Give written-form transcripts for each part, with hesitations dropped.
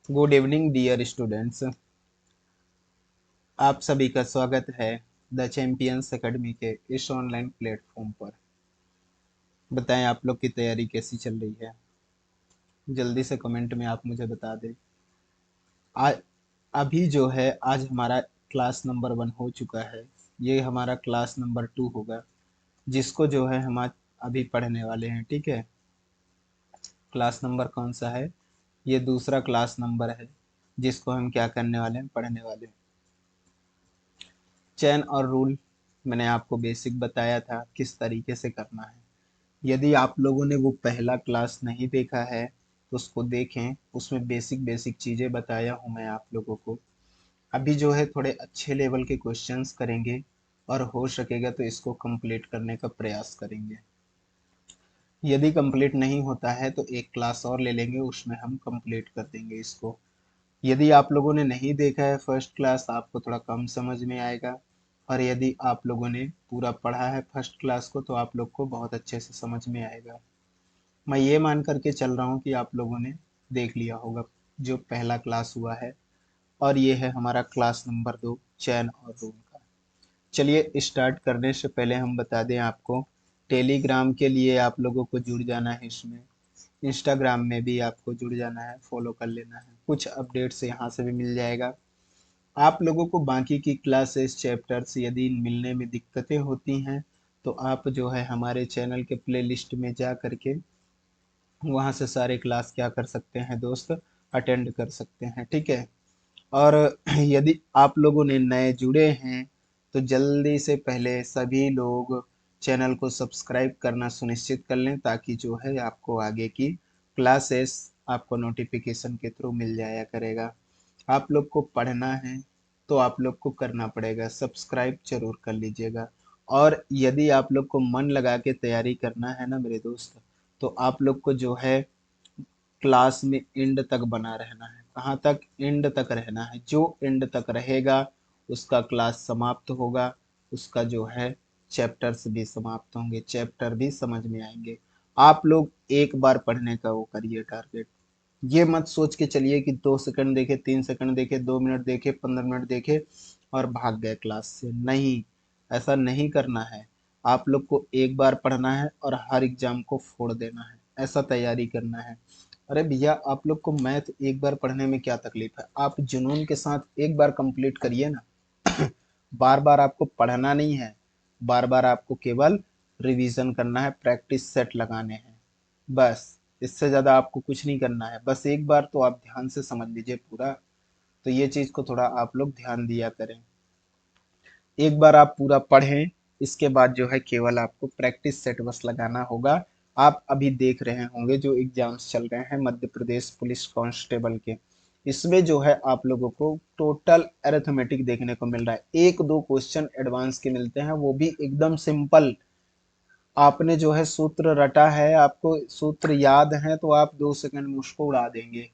Good evening dear students. आप सभी का स्वागत है द चैंपियंस एकेडमी के इस ऑनलाइन प्लेटफॉर्म पर। बताएं आप लोग की तैयारी कैसी चल रही है। जल्दी से कमेंट में आप मुझे बता दें। आज अभी जो है आज हमारा क्लास नंबर 1 हो चुका है। ये हमारा क्लास नंबर 2 होगा, जिसको जो है हम आज अभी पढ़ने वाले हैं। ठीक है, क्लास नंबर कौन सा है? ये दूसरा क्लास नंबर है, जिसको हम क्या करने वाले हैं, पढ़ने वाले हैं। चेन और रूल मैंने आपको बेसिक बताया था किस तरीके से करना है। यदि आप लोगों ने वो पहला क्लास नहीं देखा है तो उसको देखें, उसमें बेसिक बेसिक चीज़ें बताया हूँ मैं आप लोगों को। अभी जो है थोड़े अच्छे लेवल के क्वेश्चंस करेंगे और हो सकेगा तो इसको कंप्लीट करने का प्रयास करेंगे। यदि कंप्लीट नहीं होता है तो एक क्लास और ले लेंगे, उसमें हम कंप्लीट कर देंगे इसको। यदि आप लोगों ने नहीं देखा है फर्स्ट क्लास, आपको थोड़ा कम समझ में आएगा, और यदि आप लोगों ने पूरा पढ़ा है फर्स्ट क्लास को तो आप लोग को बहुत अच्छे से समझ में आएगा। मैं ये मान करके चल रहा हूँ कि आप लोगों ने देख लिया होगा जो पहला क्लास हुआ है, और ये है हमारा क्लास नंबर 2, चैन और रूल का। चलिए स्टार्ट करने से पहले हम बता दें आपको, टेलीग्राम के लिए आप लोगों को जुड़ जाना है इसमें। इंस्टाग्राम में भी आपको जुड़ जाना है, फॉलो कर लेना है। कुछ अपडेट्स यहाँ से भी मिल जाएगा। आप लोगों को बाकी की क्लासेस चैप्टर्स यदि मिलने में दिक्कतें होती हैं तो आप जो है हमारे चैनल के प्लेलिस्ट में जा करके वहाँ से सारे क्लास क्या कर सकते हैं दोस्त, अटेंड कर सकते हैं। ठीक है, और यदि आप लोगों ने नए जुड़े हैं तो जल्दी से पहले सभी लोग चैनल को सब्सक्राइब करना सुनिश्चित कर लें, ताकि जो है आपको आगे की क्लासेस आपको नोटिफिकेशन के थ्रू मिल जाया करेगा। आप लोग को पढ़ना है तो आप लोग को करना पड़ेगा, सब्सक्राइब जरूर कर लीजिएगा। और यदि आप लोग को मन लगा के तैयारी करना है ना मेरे दोस्त, तो आप लोग को जो है क्लास में एंड तक बना रहना है। कहाँ तक? एंड तक रहना है। जो एंड तक रहेगा उसका क्लास समाप्त होगा, उसका जो है चैप्टर्स भी समाप्त होंगे, चैप्टर भी समझ में आएंगे। आप लोग एक बार पढ़ने का वो करिए टारगेट। ये मत सोच के चलिए कि 2 सेकंड देखे, 3 सेकंड देखे, 2 मिनट देखे, 15 मिनट देखे और भाग गए क्लास से। नहीं, ऐसा नहीं करना है। आप लोग को एक बार पढ़ना है और हर एग्जाम को फोड़ देना है, ऐसा तैयारी करना है। अरे भैया, आप लोग को मैथ एक बार पढ़ने में क्या तकलीफ है? आप जुनून के साथ एक बार कंप्लीट करिए ना। बार बार आपको पढ़ना नहीं है, बार बार आपको केवल रिवीजन करना है, प्रैक्टिस सेट लगाने हैं, बस। इससे ज़्यादा आपको कुछ नहीं करना है। बस एक बार तो आप ध्यान से समझ लीजिए पूरा। तो ये चीज़ को थोड़ा आप लोग ध्यान दिया करें। एक बार आप पूरा पढ़ें, इसके बाद जो है केवल आपको प्रैक्टिस सेट बस लगाना होगा। आप अभी देख रहे होंगे जो एग्जाम्स चल रहे हैं मध्य प्रदेश पुलिस कांस्टेबल के, इसमें जो है आप लोगों को टोटल अरिथमेटिक देखने को मिल रहा है। एक दो क्वेश्चन एडवांस के मिलते हैं, वो भी एकदम सिंपल। आपने जो है सूत्र रटा है, आपको सूत्र याद है, तो आप 2 सेकंड में उसको उड़ा देंगे।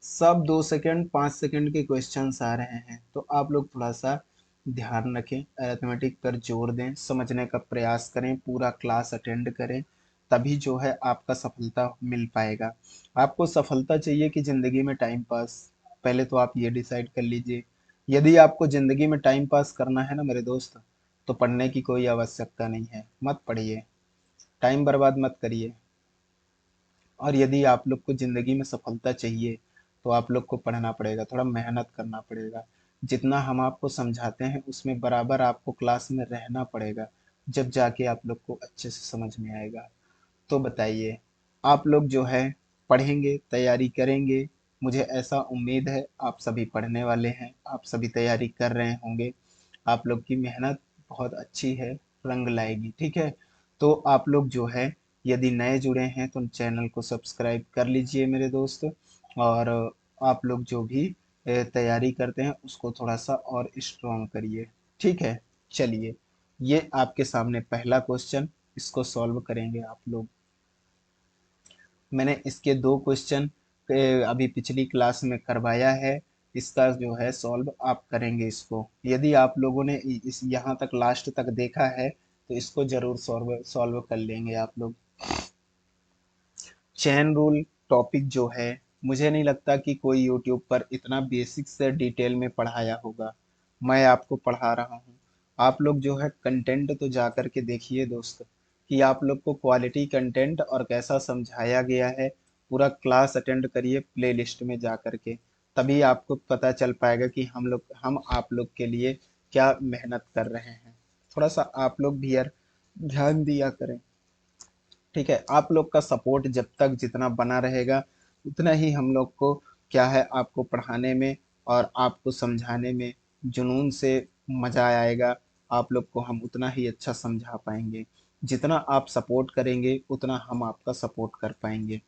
सब 2 सेकंड 5 सेकंड के क्वेश्चंस आ रहे हैं, तो आप लोग थोड़ा सा ध्यान रखें, अरिथमेटिक पर जोर दें, समझने का प्रयास करें, पूरा क्लास अटेंड करें, तभी जो है आपका सफलता मिल पाएगा। आपको सफलता चाहिए कि जिंदगी में टाइम पास? पहले तो आप ये डिसाइड कर लीजिए। यदि आपको जिंदगी में टाइम पास करना है ना मेरे दोस्त, तो पढ़ने की कोई आवश्यकता नहीं है, मत पढ़िए, टाइम बर्बाद मत करिए। और यदि आप लोग को ज़िंदगी में सफलता चाहिए तो आप लोग को पढ़ना पड़ेगा, थोड़ा मेहनत करना पड़ेगा। जितना हम आपको समझाते हैं उसमें बराबर आपको क्लास में रहना पड़ेगा, जब जाके आप लोग को अच्छे से समझ में आएगा। तो बताइए, आप लोग जो है पढ़ेंगे, तैयारी करेंगे? मुझे ऐसा उम्मीद है आप सभी पढ़ने वाले हैं, आप सभी तैयारी कर रहे होंगे। आप लोग की मेहनत बहुत अच्छी है, रंग लाएगी। ठीक है, तो आप लोग जो है यदि नए जुड़े हैं तो चैनल को सब्सक्राइब कर लीजिए मेरे दोस्त। और आप लोग जो भी तैयारी करते हैं उसको थोड़ा सा और स्ट्रॉन्ग करिए। ठीक है, चलिए, ये आपके सामने पहला क्वेश्चन, इसको सॉल्व करेंगे आप लोग। मैंने इसके 2 क्वेश्चन अभी पिछली क्लास में करवाया है, इसका जो है सॉल्व आप करेंगे इसको। यदि आप लोगों ने इस यहाँ तक लास्ट तक देखा है तो इसको जरूर सॉल्व सॉल्व कर लेंगे आप लोग। चेन रूल टॉपिक जो है मुझे नहीं लगता कि कोई यूट्यूब पर इतना बेसिक से डिटेल में पढ़ाया होगा। मैं आपको पढ़ा रहा हूँ। आप लोग जो है कंटेंट तो जा कर के देखिए दोस्त, कि आप लोग को क्वालिटी कंटेंट और कैसा समझाया गया है, पूरा क्लास अटेंड करिए प्ले लिस्ट में जा कर के। तभी आपको पता चल पाएगा कि हम आप लोग के लिए क्या मेहनत कर रहे हैं। थोड़ा सा आप लोग भी यार ध्यान दिया करें। ठीक है, आप लोग का सपोर्ट जब तक जितना बना रहेगा, उतना ही हम लोग को क्या है, आपको पढ़ाने में और आपको समझाने में जुनून से मजा आएगा। आप लोग को हम उतना ही अच्छा समझा पाएंगे। जितना आप सपोर्ट करेंगे उतना हम आपका सपोर्ट कर पाएंगे।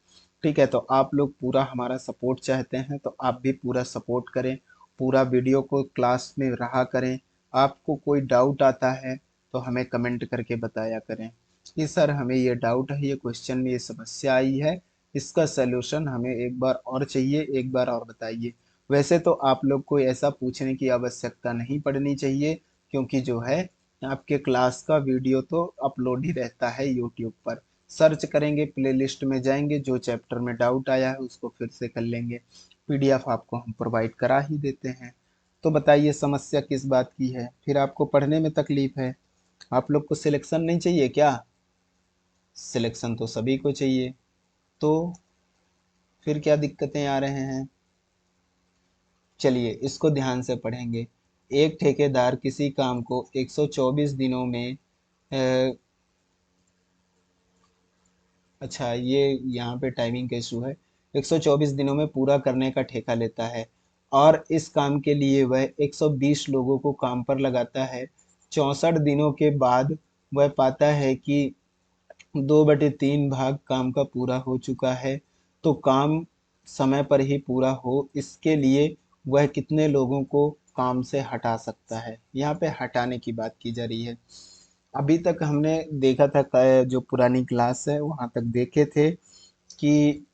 ठीक है, तो आप लोग पूरा हमारा सपोर्ट चाहते हैं तो आप भी पूरा सपोर्ट करें। पूरा वीडियो को क्लास में रहा करें। आपको कोई डाउट आता है तो हमें कमेंट करके बताया करें कि सर हमें ये डाउट है, ये क्वेश्चन में ये समस्या आई है, इसका सलूशन हमें एक बार और चाहिए, एक बार और बताइए। वैसे तो आप लोग को ऐसा पूछने की आवश्यकता नहीं पड़नी चाहिए, क्योंकि जो है आपके क्लास का वीडियो तो अपलोड ही रहता है यूट्यूब पर। सर्च करेंगे, प्लेलिस्ट में जाएंगे, जो चैप्टर में डाउट आया है उसको फिर से कर लेंगे। पीडीएफ आपको हम प्रोवाइड करा ही देते हैं। तो बताइए समस्या किस बात की है? फिर आपको पढ़ने में तकलीफ है? आप लोग को सिलेक्शन नहीं चाहिए क्या? सिलेक्शन तो सभी को चाहिए। तो फिर क्या दिक्कतें आ रहे हैं? चलिए इसको ध्यान से पढ़ेंगे। एक ठेकेदार किसी काम को 124 दिनों में अच्छा, ये यहाँ पे टाइमिंग का इशू है। 124 दिनों में पूरा करने का ठेका लेता है और इस काम के लिए वह 120 लोगों को काम पर लगाता है। 64 दिनों के बाद वह पाता है कि 2/3 भाग काम का पूरा हो चुका है। तो काम समय पर ही पूरा हो, इसके लिए वह कितने लोगों को काम से हटा सकता है? यहाँ पे हटाने की बात की जा रही है। अभी तक हमने देखा था जो पुरानी क्लास है वहां तक देखे थे कि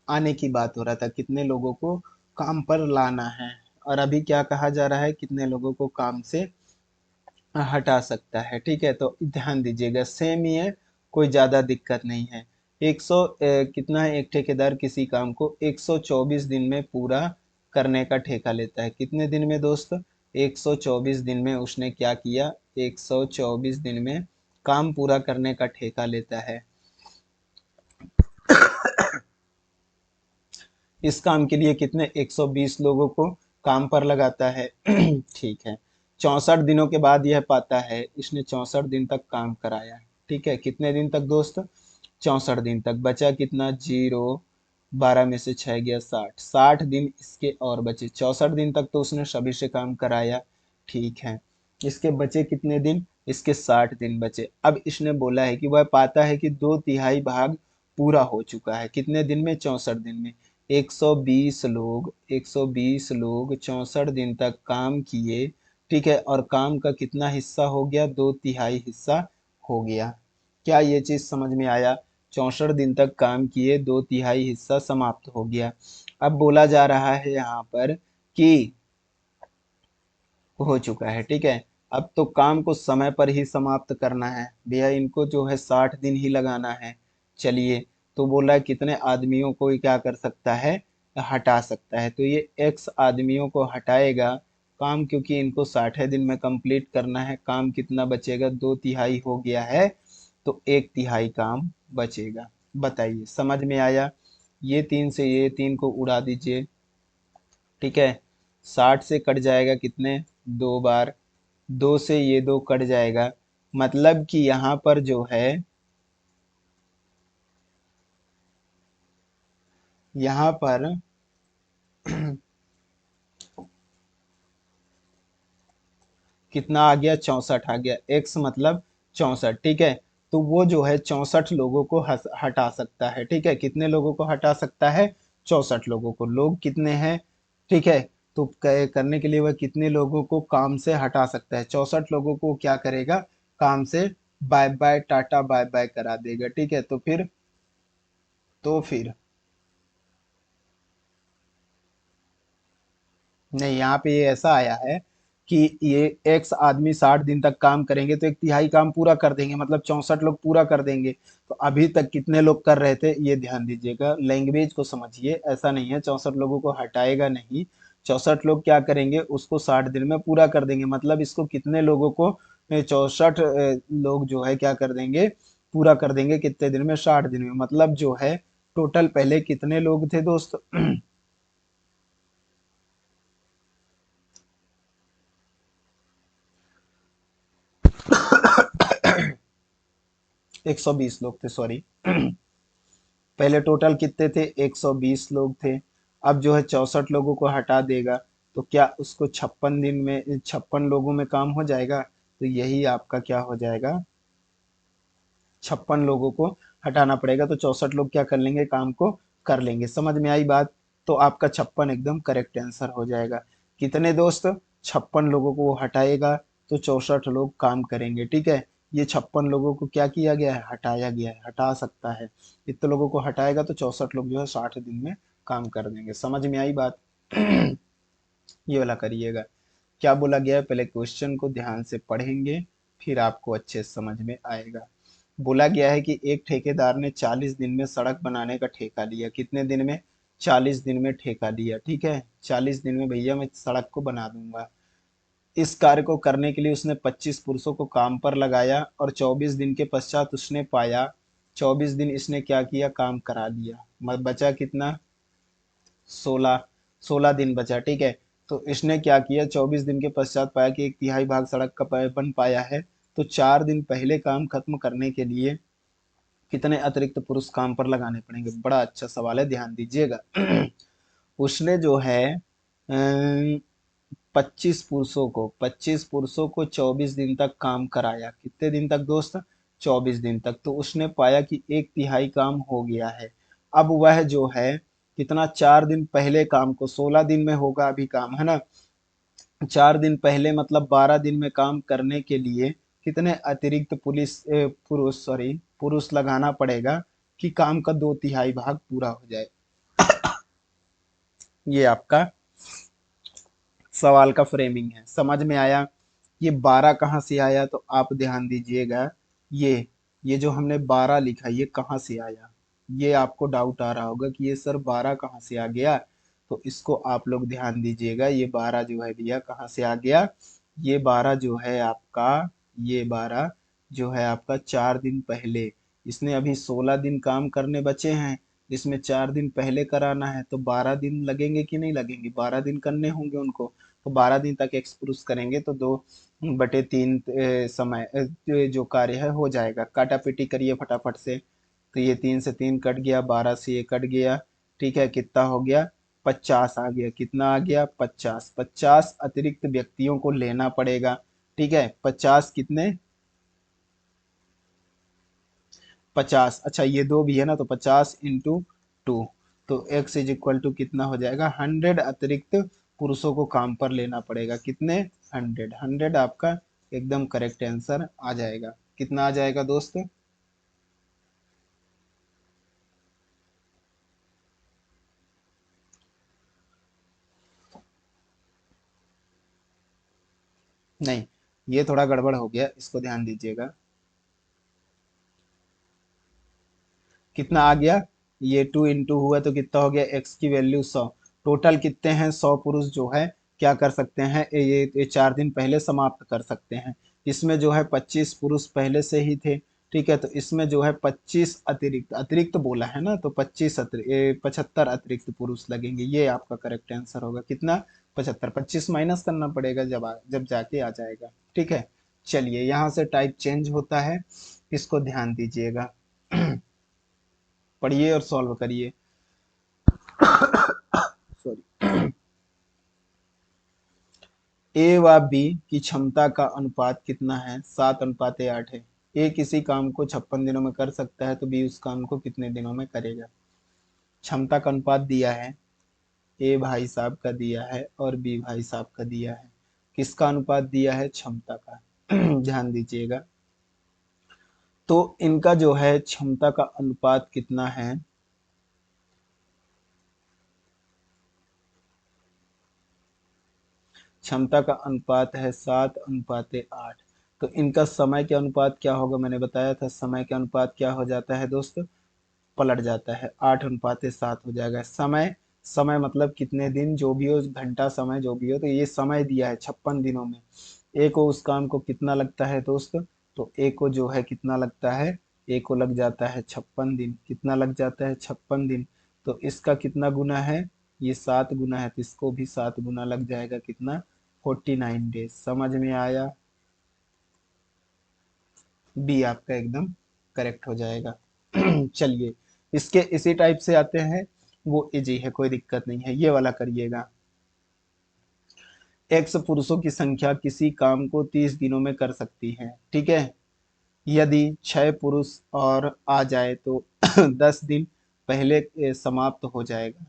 आने की बात हो रहा था, कितने लोगों को काम पर लाना है। और अभी क्या कहा जा रहा है, कितने लोगों को काम से हटा सकता है। ठीक है, तो ध्यान दीजिएगा, सेम ही है, कोई ज़्यादा दिक्कत नहीं है। 100 कितना है, एक ठेकेदार किसी काम को 124 दिन में पूरा करने का ठेका लेता है। कितने दिन में दोस्त? 124 दिन में उसने क्या किया, 124 दिन में काम पूरा करने का ठेका लेता है। इस काम के लिए कितने 120 लोगों को काम पर लगाता है। ठीक है, 64 दिनों के बाद यह पाता है, इसने 64 दिन तक काम कराया। ठीक है, कितने दिन तक दोस्त? 64 दिन तक। बचा कितना? 0, 12 में से 6 गया 60, 60 दिन इसके और बचे। 64 दिन तक तो उसने सभी से काम कराया। ठीक है, इसके बचे कितने दिन? इसके 60 दिन बचे। अब इसने बोला है कि वह पाता है कि 2/3 भाग पूरा हो चुका है। कितने दिन में? 64 दिन में। 120 लोग 64 दिन तक काम किए। ठीक है, और काम का कितना हिस्सा हो गया? 2/3 हिस्सा हो गया। क्या ये चीज समझ में आया? 64 दिन तक काम किए, 2/3 हिस्सा समाप्त हो गया। अब बोला जा रहा है यहाँ पर कि हो चुका है। ठीक है, अब तो काम को समय पर ही समाप्त करना है भैया, इनको जो है 60 दिन ही लगाना है। चलिए, तो बोला है कितने आदमियों को ये क्या कर सकता है, हटा सकता है। तो ये एक्स आदमियों को हटाएगा काम, क्योंकि इनको 60 दिन में कंप्लीट करना है। काम कितना बचेगा? 2/3 हो गया है, तो 1/3 काम बचेगा। बताइए समझ में आया? ये 3 से ये 3 को उड़ा दीजिए। ठीक है, 60 से कट जाएगा कितने? 2 बार। 2 से ये 2 कट जाएगा, मतलब कि यहाँ पर जो है, यहाँ पर कितना आ गया? 64 आ गया। एक्स मतलब 64। ठीक है, तो वो जो है 64 लोगों को हटा सकता है। ठीक है, कितने लोगों को हटा सकता है? 64 लोगों को। लोग कितने हैं? ठीक है, तो करने के लिए वह कितने लोगों को काम से हटा सकता है? 64 लोगों को क्या करेगा? काम से bye bye tata bye bye करा देगा। ठीक है, तो फिर नहीं, यहाँ पे ये ऐसा आया है कि ये एक्स आदमी 60 दिन तक काम करेंगे तो एक तिहाई काम पूरा कर देंगे, मतलब 64 लोग पूरा कर देंगे। तो अभी तक कितने लोग कर रहे थे ये ध्यान दीजिएगा, लैंग्वेज को समझिए, ऐसा नहीं है 64 लोगों को हटाएगा नहीं, 64 लोग क्या करेंगे उसको 60 दिन में पूरा कर देंगे, मतलब इसको कितने लोगों को 64 लोग जो है क्या कर देंगे, पूरा कर देंगे कितने दिन में, 60 दिन में। मतलब जो है टोटल पहले कितने लोग थे दोस्त 120 लोग थे, सॉरी। पहले टोटल कितने थे, 120 लोग थे। अब जो है 64 लोगों को हटा देगा, तो क्या उसको 56 दिन में 56 लोगों में काम हो जाएगा? तो यही आपका क्या हो जाएगा, 56 लोगों को हटाना पड़ेगा, तो 64 लोग क्या कर लेंगे, काम को कर लेंगे। समझ में आई बात? तो आपका 56 एकदम करेक्ट आंसर हो जाएगा। कितने दोस्त, 56 लोगों को वो हटाएगा, तो 64 लोग काम करेंगे। ठीक है, ये 56 लोगों को क्या किया गया है, हटाया गया है, हटा सकता है। इतने लोगों को हटाएगा तो 64 लोग जो है 60 दिन में काम कर देंगे। समझ में आई बात? ये वाला करिएगा। क्या बोला गया है, पहले क्वेश्चन को ध्यान से पढ़ेंगे, फिर आपको अच्छे से समझ में आएगा। बोला गया है कि एक ठेकेदार ने 40 दिन में सड़क बनाने का ठेका लिया। कितने दिन में, 40 दिन में ठेका लिया। ठीक है, 40 दिन में भैया मैं सड़क को बना दूंगा। इस कार्य को करने के लिए उसने 25 पुरुषों को काम पर लगाया और 24 दिन के पश्चात उसने पाया, 24 दिन इसने क्या किया, काम करा लिया। बचा कितना, 16 16 दिन बचा। ठीक है, तो इसने क्या किया, 24 दिन के पश्चात पाया कि एक तिहाई भाग सड़क का बन पाया है। तो 4 दिन पहले काम खत्म करने के लिए कितने अतिरिक्त पुरुष काम पर लगाने पड़ेंगे? बड़ा अच्छा सवाल है, ध्यान दीजिएगा। उसने जो है 25 पुरुषों को 24 दिन तक काम कराया। कितने दिन तक दोस्त, 24 दिन तक। तो उसने पाया कि एक तिहाई काम हो गया है। अब वह जो है कितना, 4 दिन पहले काम को, 16 दिन में होगा अभी काम, है ना, 4 दिन पहले मतलब 12 दिन में काम करने के लिए कितने अतिरिक्त पुरुष लगाना पड़ेगा कि काम का 2/3 भाग पूरा हो जाए। ये आपका सवाल का फ्रेमिंग है। समझ में आया? ये 12 कहाँ से आया, तो आप ध्यान दीजिएगा। ये जो हमने 12 लिखा, ये कहाँ से आया, ये आपको डाउट आ रहा होगा कि ये सर 12 कहाँ से आ गया। तो इसको आप लोग ध्यान दीजिएगा, ये 12 जो है भैया कहाँ से आ गया। ये 12 जो है आपका, ये 12 जो है आपका 4 दिन पहले, इसने अभी 16 दिन काम करने बचे हैं, इसमें 4 दिन पहले कराना है, तो 12 दिन लगेंगे कि नहीं लगेंगे, 12 दिन करने होंगे उनको। तो 12 दिन तक एक्सक्रूज करेंगे तो 2/3 समय जो कार्य है हो जाएगा। काटा पीटी करिए फटाफट से। तो ये 3 से 3 कट गया, 12 से ये कट गया। ठीक है, कितना हो गया, 50 आ गया। कितना आ गया, 50। 50 अतिरिक्त व्यक्तियों को लेना पड़ेगा। ठीक है, 50 कितने, 50, अच्छा ये दो भी है ना, तो 50 × 2, तो x इज इक्वल टू कितना हो जाएगा, 100 अतिरिक्त पुरुषों को काम पर लेना पड़ेगा। कितने, 100। 100 आपका एकदम करेक्ट आंसर आ जाएगा। कितना आ जाएगा दोस्त, नहीं ये थोड़ा गड़बड़ हो गया, इसको ध्यान दीजिएगा। कितना आ गया, ये 2 × हुआ तो कितना हो गया, x की वैल्यू 100। टोटल कितने हैं, 100 पुरुष जो है क्या कर सकते हैं, ये 4 दिन पहले समाप्त कर सकते हैं। इसमें जो है 25 पुरुष पहले से ही थे। ठीक है, तो इसमें जो है 25 अतिरिक्त, अतिरिक्त बोला है ना, तो 75 अतिरिक्त पुरुष लगेंगे। ये आपका करेक्ट आंसर होगा। कितना, 75। 25 माइनस करना पड़ेगा जब जाके आ जाएगा। ठीक है, चलिए यहाँ से टाइप चेंज होता है, इसको ध्यान दीजिएगा। पढ़िए और सॉल्व करिए। सॉरी। ए व बी की क्षमता का अनुपात कितना है, 7:8 है। ए किसी काम को 56 दिनों में कर सकता है, तो बी उस काम को कितने दिनों में करेगा। क्षमता का अनुपात दिया है, ए भाई साहब का दिया है और बी भाई साहब का दिया है। किसका अनुपात दिया है, क्षमता का। ध्यान दीजिएगा। तो इनका जो है क्षमता का अनुपात कितना है, क्षमता का अनुपात है 7:8। तो इनका समय के अनुपात क्या होगा, मैंने बताया था समय के अनुपात क्या हो जाता है दोस्त, पलट जाता है, 8:7 हो जाएगा। समय, समय मतलब कितने दिन जो भी हो, घंटा समय जो भी हो, तो ये समय दिया है 56 दिनों में। ए को उस काम को कितना लगता है दोस्त, तो ए को जो है कितना लगता है, ए को लग जाता है 56 दिन। कितना लग जाता है, 56 दिन। तो इसका कितना गुना है, ये 7 गुना है, तो इसको भी 7 गुना लग जाएगा, कितना, 49 डेज। समझ में आया, बी आपका एकदम करेक्ट हो जाएगा। चलिए, इसके इसी टाइप से आते हैं, वो इजी है, कोई दिक्कत नहीं है, ये वाला करिएगा। एक्स पुरुषों की संख्या किसी काम को 30 दिनों में कर सकती है, ठीक है। यदि 6 पुरुष और आ जाए तो 10 दिन पहले समाप्त हो जाएगा।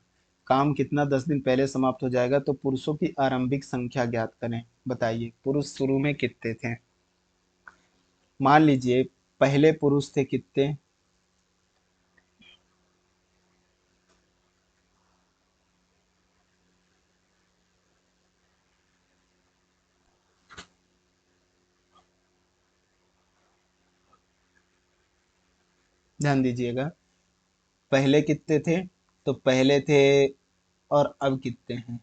काम कितना 10 दिन पहले समाप्त हो जाएगा, तो पुरुषों की आरंभिक संख्या ज्ञात करें। बताइए, पुरुष शुरू में कितने थे। मान लीजिए पहले पुरुष थे कितने, ध्यान दीजिएगा, पहले कितने थे, तो पहले थे, और अब कितने हैं,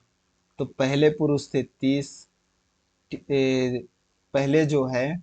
तो पहले पुरुष थे 30। पहले जो है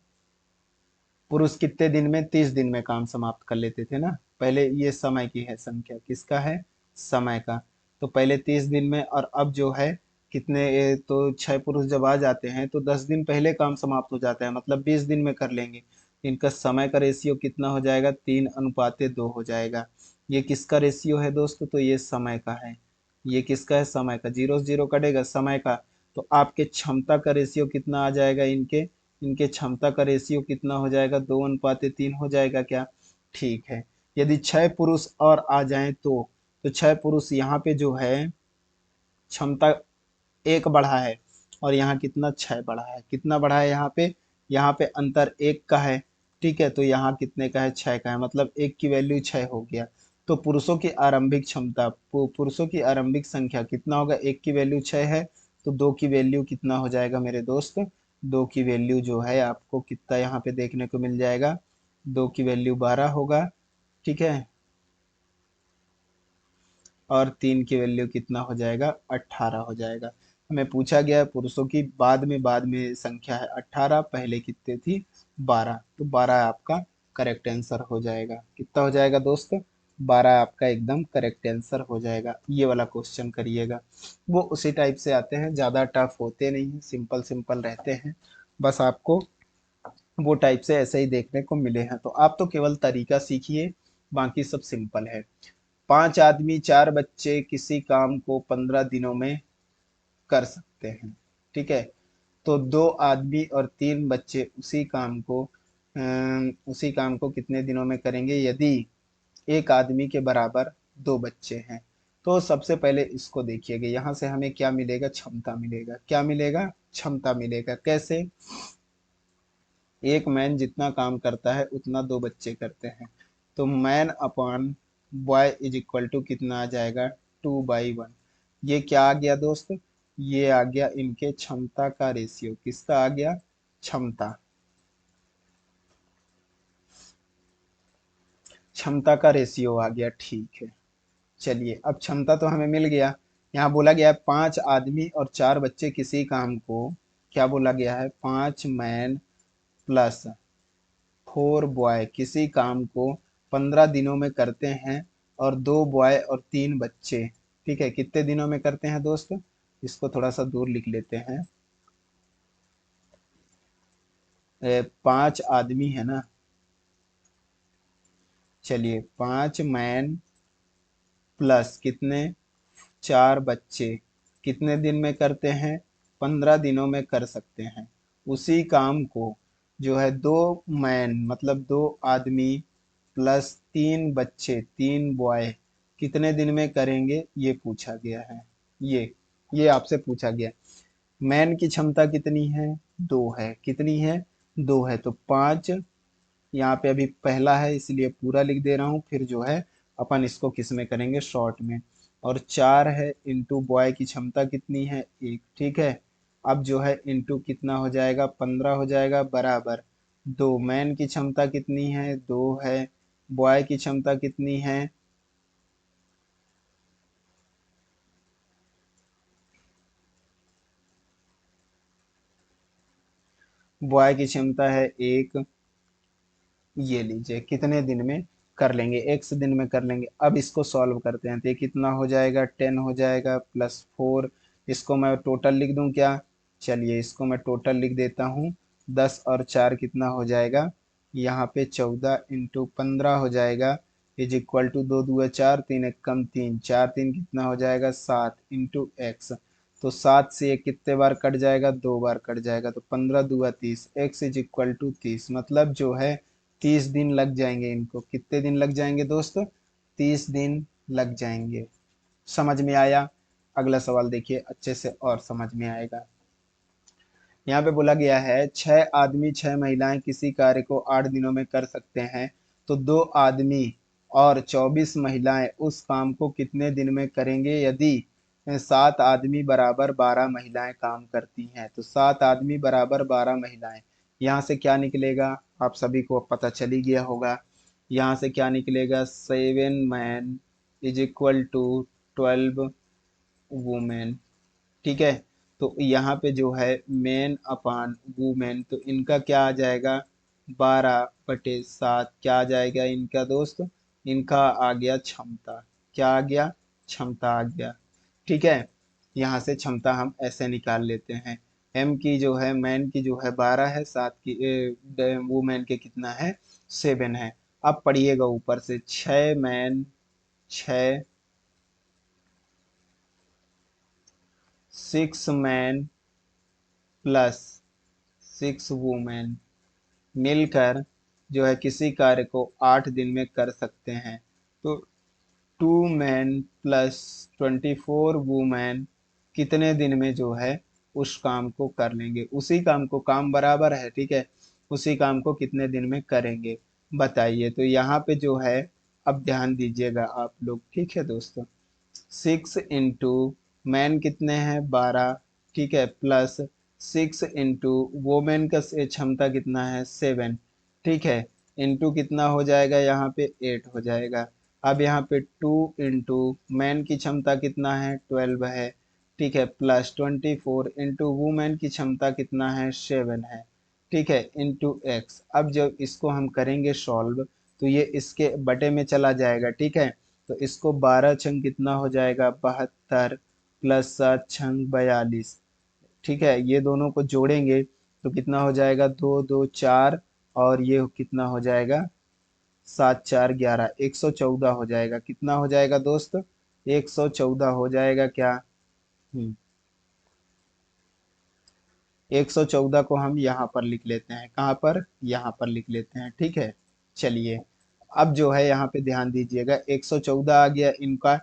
पुरुष कितने दिन में, 30 दिन में काम समाप्त कर लेते थे ना। पहले ये समय की है संख्या, किसका है, समय का। तो पहले 30 दिन में, और अब जो है कितने, तो 6 पुरुष जब आ जाते हैं तो 10 दिन पहले काम समाप्त हो जाता है, मतलब 20 दिन में कर लेंगे। इनका समय का रेशियो कितना हो जाएगा, 3:2 हो जाएगा। ये किसका रेशियो है दोस्तों, तो ये समय का है। ये किसका है, समय का, जीरो से जीरो कटेगा, समय का। तो आपके क्षमता का रेशियो कितना आ जाएगा, इनके इनके क्षमता का रेशियो कितना हो जाएगा, 2:3 हो जाएगा क्या, ठीक है। यदि 6 पुरुष और आ जाएं तो 6 पुरुष यहाँ पे जो है क्षमता 1 बढ़ा है, और यहाँ कितना, 6 बढ़ा है। कितना बढ़ा है यहाँ पे अंतर 1 का है, ठीक है। तो यहाँ कितने का है, 6 का है, मतलब 1 की वैल्यू 6 हो गया। तो पुरुषों की आरंभिक क्षमता, पुरुषों की आरंभिक संख्या कितना होगा, 1 की वैल्यू 6 है, तो 2 की वैल्यू कितना हो जाएगा मेरे दोस्त, 2 की वैल्यू जो है आपको कितना यहाँ पे देखने को मिल जाएगा, 2 की वैल्यू 12 होगा, ठीक है। और 3 की वैल्यू कितना हो जाएगा, 18 हो जाएगा। हमें पूछा गया है पुरुषों की, बाद में संख्या है 18, पहले कितने थी, 12, तो 12 आपका करेक्ट आंसर हो जाएगा। कितना हो जाएगा दोस्त, 12 आपका एकदम करेक्ट आंसर हो जाएगा। ये वाला क्वेश्चन करिएगा, वो उसी टाइप से आते हैं, ज़्यादा टफ होते नहीं हैं, सिंपल सिंपल रहते हैं। बस आपको वो टाइप से ऐसे ही देखने को मिले हैं, तो आप तो केवल तरीका सीखिए, बाकी सब सिंपल है। 5 आदमी 4 बच्चे किसी काम को 15 दिनों में कर सकते हैं, ठीक है। तो 2 आदमी और 3 बच्चे उसी काम को कितने दिनों में करेंगे, यदि एक आदमी के बराबर 2 बच्चे हैं। तो सबसे पहले इसको देखिएगा, यहाँ से हमें क्या मिलेगा, क्षमता मिलेगा। क्या मिलेगा, क्षमता मिलेगा। कैसे, एक मैन जितना काम करता है उतना 2 बच्चे करते हैं, तो man upon boy is equal to कितना आ जाएगा, 2/1। ये क्या आ गया दोस्त, ये आ गया इनके क्षमता का रेशियो। किसका आ गया, क्षमता, क्षमता का रेशियो आ गया, ठीक है। चलिए, अब क्षमता तो हमें मिल गया। यहाँ बोला गया है 5 आदमी और 4 बच्चे किसी काम को, क्या बोला गया है, 5 मैन प्लस 4 बॉय किसी काम को 15 दिनों में करते हैं, और 2 बॉय और 3 बच्चे, ठीक है, कितने दिनों में करते हैं दोस्त, इसको थोड़ा सा दूर लिख लेते हैं। 5 आदमी है ना, चलिए 5 मैन प्लस कितने, 4 बच्चे कितने दिन में करते हैं, 15 दिनों में कर सकते हैं। उसी काम को जो है 2 मैन मतलब 2 आदमी प्लस 3 बच्चे 3 बॉय कितने दिन में करेंगे, ये पूछा गया है। ये आपसे पूछा गया। मैन की क्षमता कितनी है, 2 है। कितनी है, 2 है, तो 5, यहाँ पे अभी पहला है इसलिए पूरा लिख दे रहा हूँ, फिर जो है अपन इसको किस में करेंगे, शॉर्ट में। और 4 है इंटू बॉय की क्षमता कितनी है, 1, ठीक है। अब जो है इंटू कितना हो जाएगा, 15 हो जाएगा, बराबर 2। मैन की क्षमता कितनी है, 2 है। बॉय की क्षमता कितनी है, बॉय की क्षमता है 1। ये लीजिए कितने दिन में कर लेंगे, x दिन में कर लेंगे। अब इसको सॉल्व करते हैं तो ये कितना हो जाएगा, 10 हो जाएगा प्लस 4। इसको मैं टोटल लिख दूं क्या, चलिए इसको मैं टोटल लिख देता हूँ। 10 और 4 कितना हो जाएगा, यहाँ पे 14 इंटू 15 हो जाएगा, इज इक्वल टू 2 दूआ 4, 3 एक कम 3, 4 3 कितना हो जाएगा 7 इंटू एक्स। तो 7 से ये कितने बार कट जाएगा, 2 बार कट जाएगा, तो 15 दूआ 30, एक्स इज इक्वल टू 30। मतलब जो है 30 दिन लग जाएंगे इनको। कितने दिन लग जाएंगे दोस्त, 30 दिन लग जाएंगे। समझ में आया। अगला सवाल देखिए, अच्छे से और समझ में आएगा। यहाँ पे बोला गया है 6 आदमी 6 महिलाएं किसी कार्य को 8 दिनों में कर सकते हैं, तो 2 आदमी और 24 महिलाएं उस काम को कितने दिन में करेंगे। यदि 7 आदमी बराबर 12 महिलाएं काम करती हैं, तो 7 आदमी बराबर 12 महिलाएं, यहाँ से क्या निकलेगा, आप सभी को पता चल ही गया होगा। यहाँ से क्या निकलेगा, 7 man is equal to 12 women. ठीक है, तो यहाँ पे जो है मेन अपान वुमेन, तो इनका क्या आ जाएगा, 12/7 क्या आ जाएगा इनका दोस्त, इनका आ गया क्षमता। क्या आ गया, क्षमता आ गया। ठीक है, यहाँ से क्षमता हम ऐसे निकाल लेते हैं। एम की जो है, मैन की जो है 12 है, 7 की वुमेन के कितना है, 7 है। अब पढ़िएगा ऊपर से, 6 मैन 6, 6 मैन प्लस 6 वुमेन मिलकर जो है किसी कार्य को 8 दिन में कर सकते हैं। तो 2 मैन प्लस 24 वुमेन कितने दिन में जो है उस काम को कर लेंगे। उसी काम को, काम बराबर है, ठीक है, उसी काम को कितने दिन में करेंगे बताइए। तो यहाँ पे जो है, अब ध्यान दीजिएगा आप लोग, ठीक है दोस्तों, 6 इंटू मैन कितने हैं 12, ठीक है, प्लस 6 इंटू वोमेन का क्षमता कितना है 7, ठीक है, इंटू कितना हो जाएगा यहाँ पे 8 हो जाएगा। अब यहाँ पे 2 इंटू मैन की क्षमता कितना है 12 है, ठीक है, प्लस 24 इंटू वुमेन की क्षमता कितना है 7 है, ठीक है, इंटू एक्स। अब जब इसको हम करेंगे सॉल्व, तो ये इसके बटे में चला जाएगा, ठीक है। तो इसको 12 छंग कितना हो जाएगा 72, प्लस 7 छंग 42, ठीक है, ये दोनों को जोड़ेंगे तो कितना हो जाएगा, 2 2 4, और ये कितना हो जाएगा 7 4 11, 114 हो जाएगा। कितना हो जाएगा दोस्त, 114 हो जाएगा क्या, 114 को हम यहाँ पर लिख लेते हैं, कहाँ पर, यहाँ पर लिख लेते हैं, ठीक है। चलिए, अब जो है यहाँ पे ध्यान दीजिएगा, 114 आ गया इनका,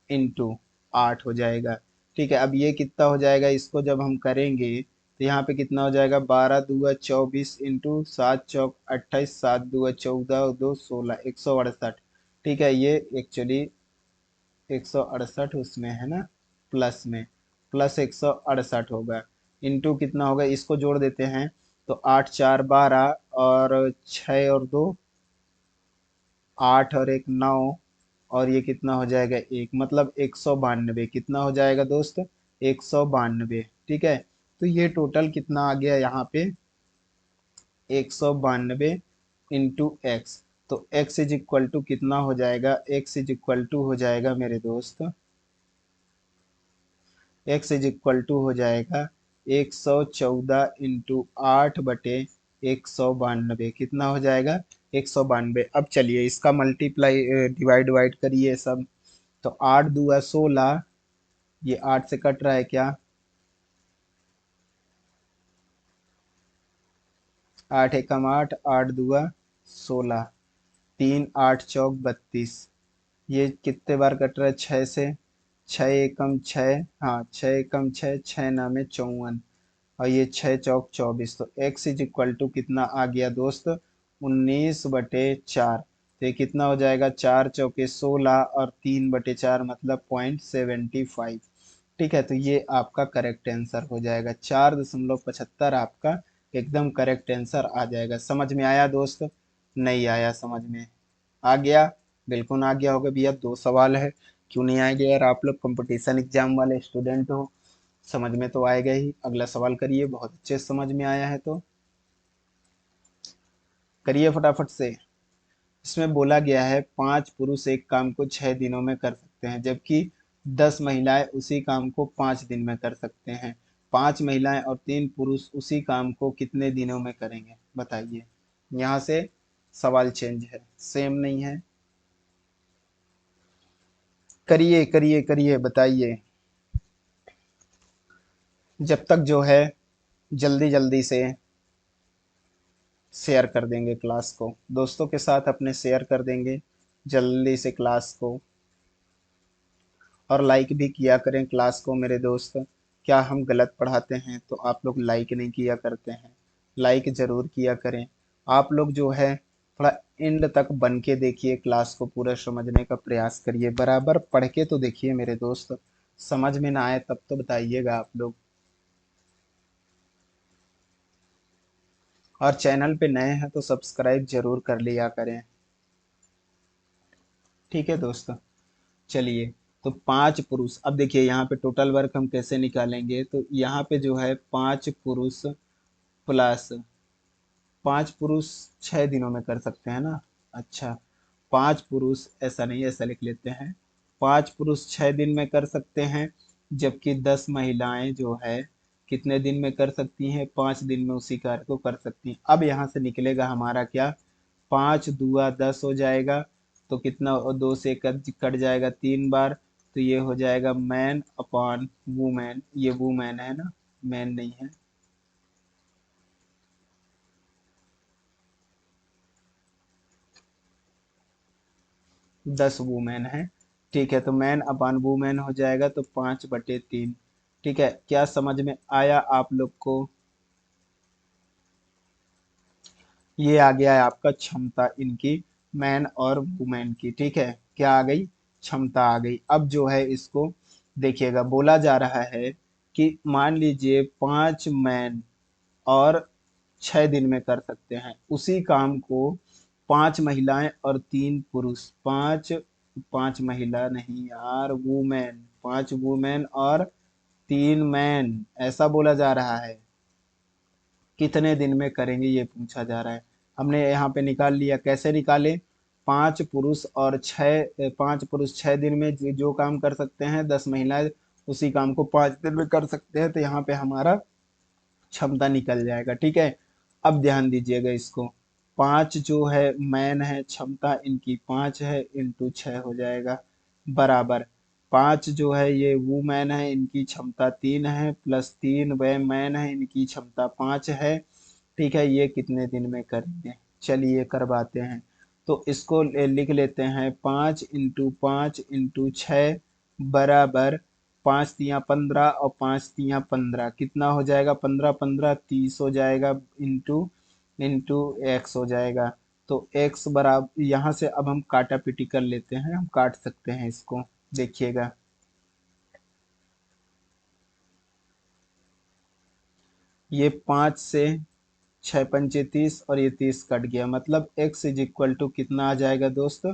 इंटू 8 हो जाएगा, ठीक है। अब ये कितना हो जाएगा, इसको जब हम करेंगे तो यहाँ पे कितना हो जाएगा, 12 दूआ 24 इंटू 7 चौक 28, 7 दूआ 14, 2 16, 168, ठीक है। ये एक्चुअली 168 उसमें है ना, प्लस में, प्लस 168 होगा, इंटू कितना होगा, इसको जोड़ देते हैं तो 8 4 12, और 6 और 2 8, और 1 9, और ये कितना हो जाएगा 1, मतलब 192। कितना हो जाएगा दोस्त, 192, ठीक है। तो ये टोटल कितना आ गया यहाँ पे, 192 इंटू एक्स। तो x इज इक्वल टू कितना हो जाएगा, x इज इक्वल टू हो जाएगा मेरे दोस्त, x इज इक्वल टू हो जाएगा 114 इंटू 8/192। कितना हो जाएगा, 192। अब चलिए इसका मल्टीप्लाई डिवाइड डिवाइड करिए सब। तो 8 दूआ 16, ये 8 से कट रहा है क्या, 8 एकम 8, 8 दूआ 16, 3 8 चौक 32, ये कितने बार कट रहा है, 6 से, 6 एकम 6, हाँ 6 एकम 6, 6 नामे 54, और ये 6 चौक 24। तो x इज इक्वल टू कितना आ गया दोस्त, 19/4। तो ये कितना हो जाएगा, 4 चौके 16, और 3/4 मतलब 0.75। ठीक है, तो ये आपका करेक्ट आंसर हो जाएगा, 4.75 आपका एकदम करेक्ट आंसर आ जाएगा। समझ में आया दोस्त? नहीं आया समझ में? आ गया? बिल्कुल आ गया होगा भैया, 2 सवाल है, क्यों नहीं आएगा यार, आप लोग कंपटीशन एग्जाम वाले स्टूडेंट हो, समझ में तो आएगा ही। अगला सवाल करिए, बहुत अच्छे से समझ में आया है तो करिए फटाफट से। इसमें बोला गया है 5 पुरुष एक काम को 6 दिनों में कर सकते हैं, जबकि 10 महिलाएं उसी काम को 5 दिन में कर सकते हैं। 5 महिलाएं और 3 पुरुष उसी काम को कितने दिनों में करेंगे, बताइए। यहाँ से सवाल चेंज है, सेम नहीं है। करिए करिए करिए, बताइए। जब तक जो है जल्दी जल्दी से शेयर कर देंगे क्लास को, दोस्तों के साथ अपने शेयर कर देंगे जल्दी से क्लास को, और लाइक भी किया करें क्लास को मेरे दोस्त। क्या हम गलत पढ़ाते हैं तो आप लोग लाइक नहीं किया करते हैं? लाइक ज़रूर किया करें। आप लोग जो है थोड़ा एंड तक बन के देखिए, क्लास को पूरा समझने का प्रयास करिए, बराबर पढ़ के तो देखिए मेरे दोस्त। समझ में ना आए तब तो बताइएगा आप लोग। और चैनल पे नए हैं तो सब्सक्राइब जरूर कर लिया करें। ठीक है दोस्त, चलिए। तो 5 पुरुष, अब देखिए यहाँ पे टोटल वर्क हम कैसे निकालेंगे, तो यहाँ पे जो है 5 पुरुष प्लस 5 पुरुष 6 दिनों में कर सकते हैं ना। अच्छा, 5 पुरुष, ऐसा नहीं, ऐसा लिख लेते हैं, 5 पुरुष 6 दिन में कर सकते हैं, जबकि 10 महिलाएं जो है कितने दिन में कर सकती हैं, 5 दिन में उसी कार्य को कर सकती हैं। अब यहाँ से निकलेगा हमारा क्या, 5 दूआ 10 हो जाएगा, तो कितना, और 2 से कट कट जाएगा 3 बार, तो ये हो जाएगा मैन अपॉन वुमेन, ये वुमेन है ना, मैन नहीं है। 10 वुमेन है, ठीक है, तो मैन अपॉन वुमेन हो जाएगा, तो 5/3। ठीक है, क्या समझ में आया आप लोग को? ये आ गया है आपका क्षमता इनकी, मैन और वुमेन की। ठीक है, क्या आ गई, क्षमता आ गई। अब जो है इसको देखिएगा, बोला जा रहा है कि मान लीजिए 5 मैन और 6 दिन में कर सकते हैं उसी काम को, 5 महिलाएं और 3 पुरुष, 5 5 महिला नहीं यार, वुमेन, 5 वुमेन और 3 मैन, ऐसा बोला जा रहा है। कितने दिन में करेंगे ये पूछा जा रहा है। हमने यहाँ पे निकाल लिया, कैसे निकाले, 5 पुरुष 6 दिन में जो काम कर सकते हैं, 10 महिलाएं उसी काम को 5 दिन में कर सकते हैं, तो यहाँ पे हमारा क्षमता निकल जाएगा। ठीक है, अब ध्यान दीजिएगा इसको, 5 जो है मैन है, क्षमता इनकी 5 है, इंटू 6 हो जाएगा, बराबर 5 जो है ये वुमेन है, इनकी क्षमता 3 है, प्लस 3 वे मैन है, इनकी क्षमता 5 है। ठीक है, ये कितने दिन में करेंगे, चलिए करवाते हैं। तो इसको लिख लेते हैं, 5 इंटू 5 इंटू 6 बराबर 5 तियाँ 15 और 5 तियाँ 15, कितना हो जाएगा, 15 15 30 हो जाएगा, इंटू इंटू एक्स हो जाएगा। तो एक्स बराबर, यहाँ से अब हम काटा पीटी कर लेते हैं, हम काट सकते हैं इसको, देखिएगा। ये 5 से 6 पंचे 30 और ये 30 कट गया, मतलब x इज इक्वल टू कितना आ जाएगा दोस्त,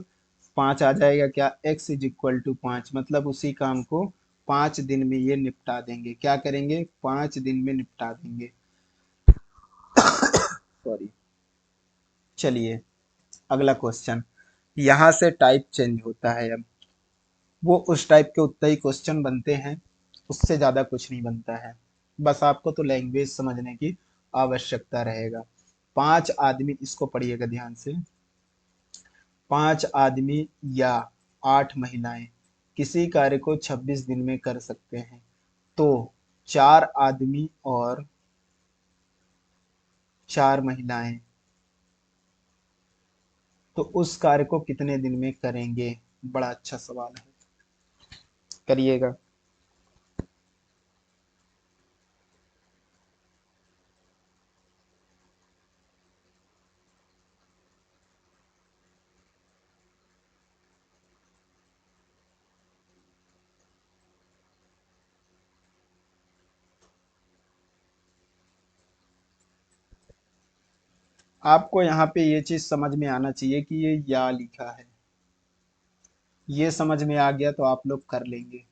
5 आ जाएगा। क्या, x इज इक्वल टू 5, मतलब उसी काम को 5 दिन में ये निपटा देंगे। क्या करेंगे, 5 दिन में निपटा देंगे। सॉरी। चलिए, अगला क्वेश्चन, यहाँ से टाइप चेंज होता है अब, वो उस टाइप के उतना ही क्वेश्चन बनते हैं, उससे ज़्यादा कुछ नहीं बनता है, बस आपको तो लैंग्वेज समझने की आवश्यकता रहेगा। 5 आदमी, इसको पढ़िएगा ध्यान से, 5 आदमी या 8 महिलाएं किसी कार्य को 26 दिन में कर सकते हैं, तो 4 आदमी और 4 महिलाएं तो उस कार्य को कितने दिन में करेंगे, बड़ा अच्छा सवाल है, करिएगा। आपको यहाँ पे ये चीज समझ में आना चाहिए कि ये या लिखा है, ये समझ में आ गया तो आप लोग कर लेंगे।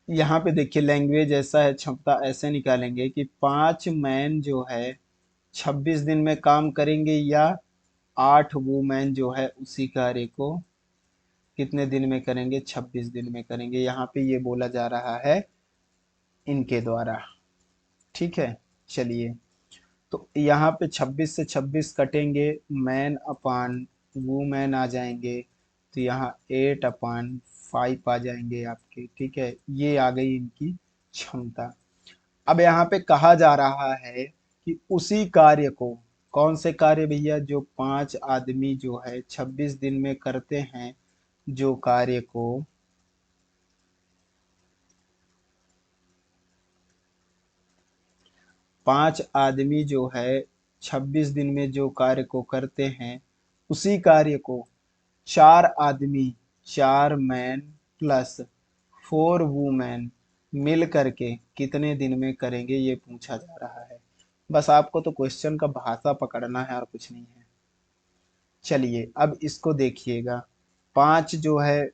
यहाँ पे देखिए लैंग्वेज ऐसा है, क्षमता ऐसे निकालेंगे कि 5 मैन जो है 26 दिन में काम करेंगे, या 8 वूमेन जो है उसी कार्य को कितने दिन में करेंगे, 26 दिन में करेंगे। यहाँ पे ये बोला जा रहा है इनके द्वारा। ठीक है, चलिए, तो यहाँ पे 26 से 26 कटेंगे, मैन अपान वूमेन आ जाएंगे, तो यहाँ 8/5 आ जाएंगे आपके। ठीक है, ये आ गई इनकी क्षमता। अब यहाँ पे कहा जा रहा है कि उसी कार्य को, कौन से कार्य भैया, जो 5 आदमी जो है 26 दिन में करते हैं, जो कार्य को 5 आदमी जो है 26 दिन में जो कार्य को करते हैं, उसी कार्य को 4 आदमी, 4 मैन प्लस 4 वूमेन मिल करके कितने दिन में करेंगे, ये पूछा जा रहा है। बस आपको तो क्वेश्चन का भाषा पकड़ना है और कुछ नहीं है। चलिए अब इसको देखिएगा, 5 जो है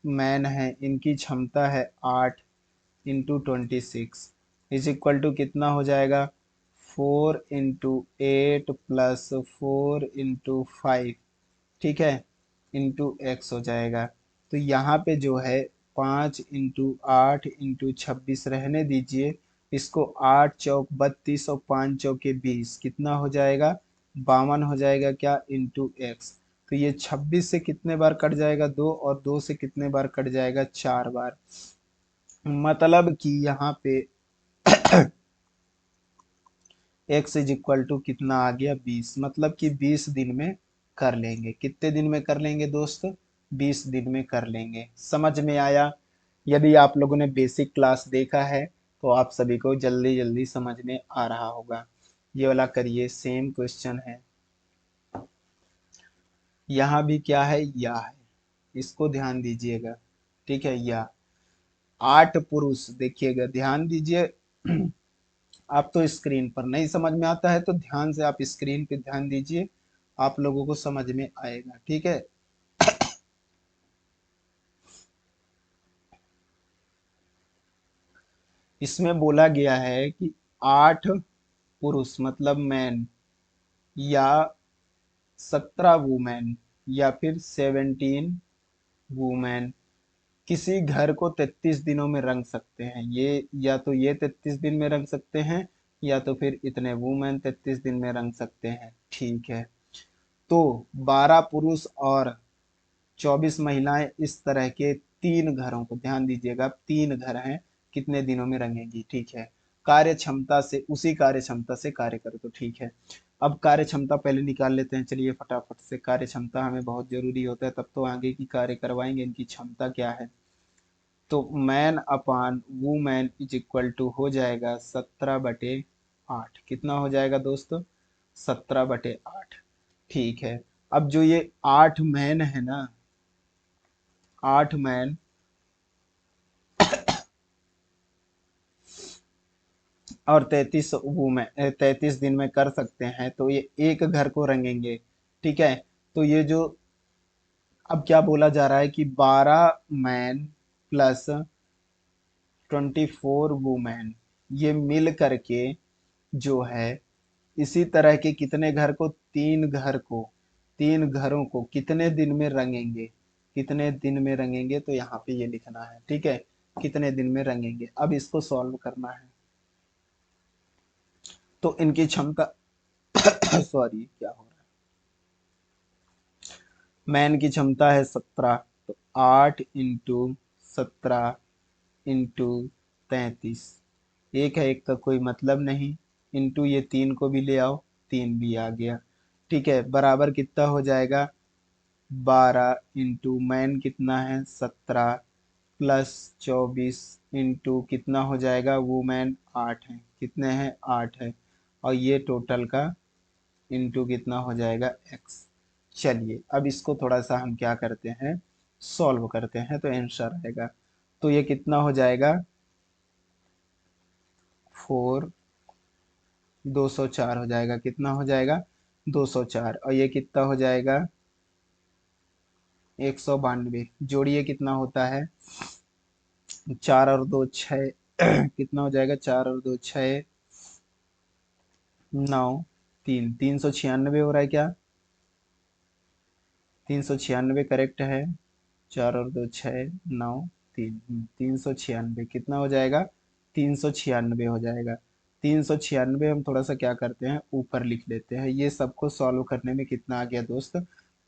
मैन है, इनकी क्षमता है 8 × 26 इज इक्वल टू कितना हो जाएगा, 4 × 8 प्लस 4 × 5, ठीक है, इंटू एक्स हो जाएगा। तो यहाँ पे जो है 5 × 8 × 26 रहने दीजिए, इसको 8 चौक 32 और 5 चौके 20 कितना हो जाएगा, 52 हो जाएगा क्या, इंटू एक्स। तो ये 26 से कितने बार कट जाएगा, 2, और 2 से कितने बार कट जाएगा, 4 बार। मतलब कि यहाँ पे x इज इक्वल टू कितना आ गया, 20। मतलब कि 20 दिन में कर लेंगे। कितने दिन में कर लेंगे दोस्त, 20 दिन में कर लेंगे। समझ में आया। यदि आप लोगों ने बेसिक क्लास देखा है तो आप सभी को जल्दी जल्दी समझ में आ रहा होगा। ये वाला करिए, सेम क्वेश्चन है। यहाँ भी क्या है, या है, इसको ध्यान दीजिएगा। ठीक है, या 8 पुरुष, देखिएगा ध्यान दीजिए। आप तो स्क्रीन पर नहीं समझ में आता है तो ध्यान से आप स्क्रीन पे ध्यान दीजिए, आप लोगों को समझ में आएगा। ठीक है, इसमें बोला गया है कि 8 पुरुष मतलब मैन, या 17 वुमेन, या फिर 17 वुमेन किसी घर को 33 दिनों में रंग सकते हैं। ये या तो ये 33 दिन में रंग सकते हैं, या तो फिर इतने वुमेन 33 दिन में रंग सकते हैं। ठीक है, तो 12 पुरुष और 24 महिलाएं इस तरह के 3 घरों को, ध्यान दीजिएगा 3 घर हैं, कितने दिनों में रंगेंगी। ठीक है, कार्य क्षमता से, उसी कार्य क्षमता से कार्य करो। तो ठीक है, अब कार्य क्षमता पहले निकाल लेते हैं। चलिए फटाफट से, कार्य क्षमता हमें बहुत जरूरी होता है, तब तो आगे की कार्य करवाएंगे। इनकी क्षमता क्या है, तो man upon women is equal to हो जाएगा 17/8। कितना हो जाएगा दोस्तों, 17/8। ठीक है, अब जो ये 8 मैन है ना, 8 मैन और 33 वूमेन 33 दिन में कर सकते हैं, तो ये एक घर को रंगेंगे। ठीक है, तो ये जो अब क्या बोला जा रहा है कि 12 मैन प्लस 24 वुमेन, ये मिल करके जो है इसी तरह के कितने घर को, 3 घर को, 3 घरों को कितने दिन में रंगेंगे, कितने दिन में रंगेंगे, तो यहाँ पे ये लिखना है। ठीक है, कितने दिन में रंगेंगे। अब इसको सॉल्व करना है। तो इनकी क्षमता सॉरी क्या हो रहा है, मैन की क्षमता है 17, तो 8 × 17 × 33, एक है, एक का कोई मतलब नहीं, इंटू ये 3 को भी ले आओ, 3 भी आ गया। ठीक है, बराबर कितना हो जाएगा, 12 इंटू मैन कितना है 17 प्लस 24 इंटू कितना हो जाएगा, वुमेन 8 है, कितने हैं 8 है, और ये टोटल का इंटू कितना हो जाएगा एक्स। चलिए अब इसको थोड़ा सा हम क्या करते हैं, सॉल्व करते हैं, तो आंसर आएगा। तो ये कितना हो जाएगा, 4 204 हो जाएगा। कितना हो जाएगा? 204। और ये कितना हो जाएगा? 192। जोड़िए कितना होता है? 4 और 2 6। कितना हो जाएगा? 4 और 2 6, 9, 3, 396 हो रहा है क्या? 396 करेक्ट है। 4 और 2 6, 9, 3, 396 कितना हो जाएगा? 396 हो जाएगा। 396 हम थोड़ा सा क्या करते हैं, ऊपर लिख लेते हैं। ये सबको सॉल्व करने में कितना आ गया दोस्त?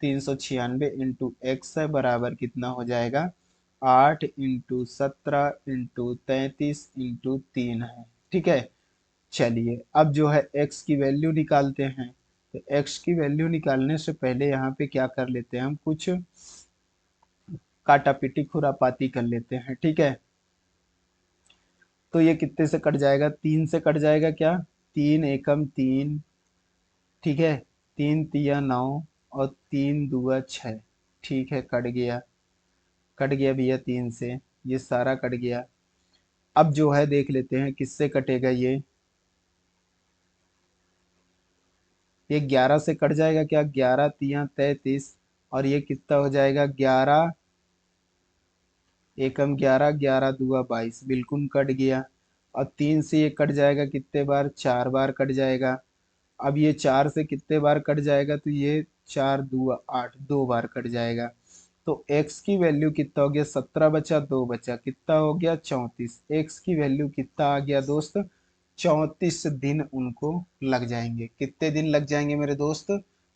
396 इंटू एक्स है बराबर कितना हो जाएगा? 8 इंटू 17 इंटू 33 इंटू 3 है। ठीक है। चलिए अब जो है x की वैल्यू निकालते हैं। तो x की वैल्यू निकालने से पहले यहाँ पे क्या कर लेते हैं, हम कुछ काटा पीटी खुरापाती कर लेते हैं। ठीक है। तो ये कितने से कट जाएगा? 3 से कट जाएगा क्या? 3 एकम 3। ठीक है। 3 तिया 9 और 3 दुआ 6। ठीक है, कट गया। कट गया भैया 3 से, ये सारा कट गया। अब जो है देख लेते हैं किससे कटेगा ये 11 से कट जाएगा क्या? 11 तिया 33। और ये कितना हो जाएगा? 11 एकम 11, 11 दुआ 22, बिल्कुल कट गया। और 3 से ये कट जाएगा कितने बार? 4 बार कट जाएगा। अब ये 4 से कितने बार कट जाएगा? तो ये 4 दुआ 8, 2 बार कट जाएगा। तो x की वैल्यू कितना हो गया? 17 बचा, 2 बचा, कितना हो गया? 34। x की वैल्यू कितना आ गया दोस्त? 34 दिन उनको लग जाएंगे। कितने दिन लग जाएंगे मेरे दोस्त?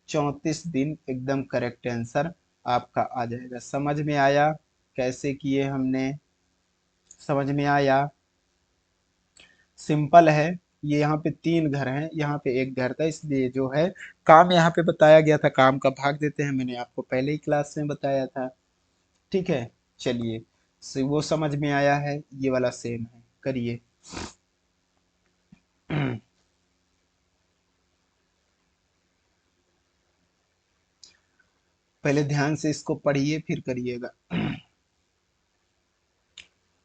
34 दिन। एकदम करेक्ट आंसर आपका आ जाएगा। समझ में आया कैसे किए हमने? समझ में आया? सिंपल है। ये यहाँ पे 3 घर हैं, यहाँ पे एक घर था, इसलिए जो है काम यहाँ पे बताया गया था। काम का भाग देते हैं, मैंने आपको पहले ही क्लास में बताया था। ठीक है। चलिए, वो समझ में आया है, ये वाला सेम है, करिए। पहले ध्यान से इसको पढ़िए फिर करिएगा।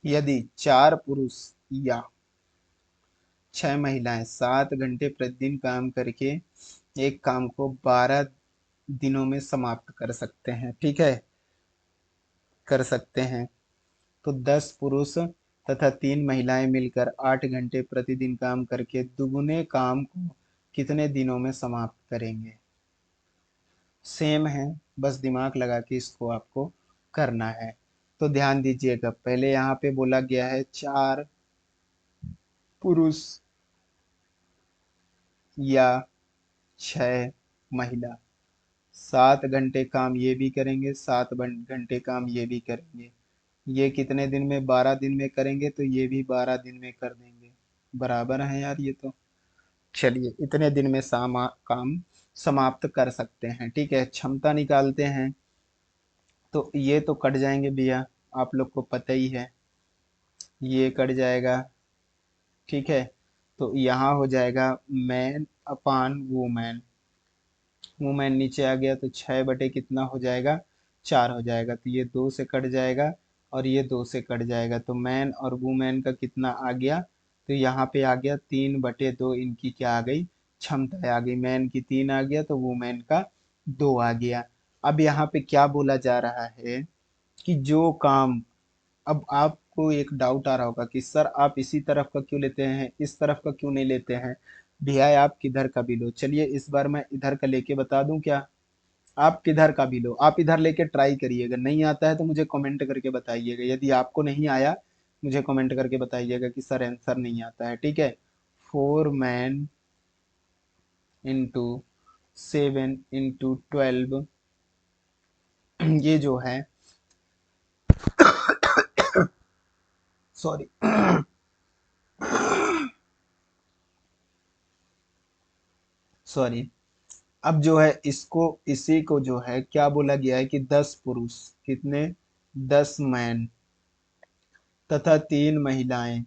यदि 4 पुरुष या 6 महिलाएं 7 घंटे प्रतिदिन काम करके एक काम को 12 दिनों में समाप्त कर सकते हैं। ठीक है, कर सकते हैं। तो 10 पुरुष तथा 3 महिलाएं मिलकर 8 घंटे प्रतिदिन काम करके दुगने काम को कितने दिनों में समाप्त करेंगे? सेम है, बस दिमाग लगा के इसको आपको करना है। तो ध्यान दीजिएगा, पहले यहाँ पे बोला गया है 4 पुरुष या 6 महिला 7 घंटे काम ये भी करेंगे, 7 घंटे काम ये भी करेंगे। ये कितने दिन में? 12 दिन में करेंगे, तो ये भी 12 दिन में कर देंगे। बराबर है यार ये तो। चलिए, इतने दिन में काम समाप्त कर सकते हैं। ठीक है, क्षमता निकालते हैं। तो ये तो कट जाएंगे भैया, आप लोग को पता ही है, ये कट जाएगा। ठीक है। तो यहाँ हो जाएगा मैन अपान वुमेन। वुमेन नीचे आ गया तो 6 बटे कितना हो जाएगा? 4 हो जाएगा। तो ये 2 से कट जाएगा और ये 2 से कट जाएगा। तो मैन और वुमेन का कितना आ गया? तो यहाँ पे आ गया 3/2। इनकी क्या आ गई? क्षमता आ गई। मैन की 3 आ गया तो वुमेन का 2 आ गया। अब यहाँ पे क्या बोला जा रहा है कि जो काम, अब आपको एक डाउट आ रहा होगा कि सर आप इसी तरफ का क्यों लेते हैं, इस तरफ का क्यों नहीं लेते हैं? भैया आप किधर का भी लो, चलिए इस बार मैं इधर का लेके बता दूं क्या? आप किधर का भी लो, आप इधर लेके ट्राई करिएगा। नहीं आता है तो मुझे कमेंट करके बताइएगा। यदि आपको नहीं आया, मुझे कमेंट करके बताइएगा कि सर आंसर नहीं आता है। ठीक है। 4 मैन इंटू 7 इंटू 12, ये जो है, सॉरी, सॉरी। अब जो है इसको, इसी को जो है क्या बोला गया है कि 10 पुरुष, कितने? 10 मैन तथा 3 महिलाएं,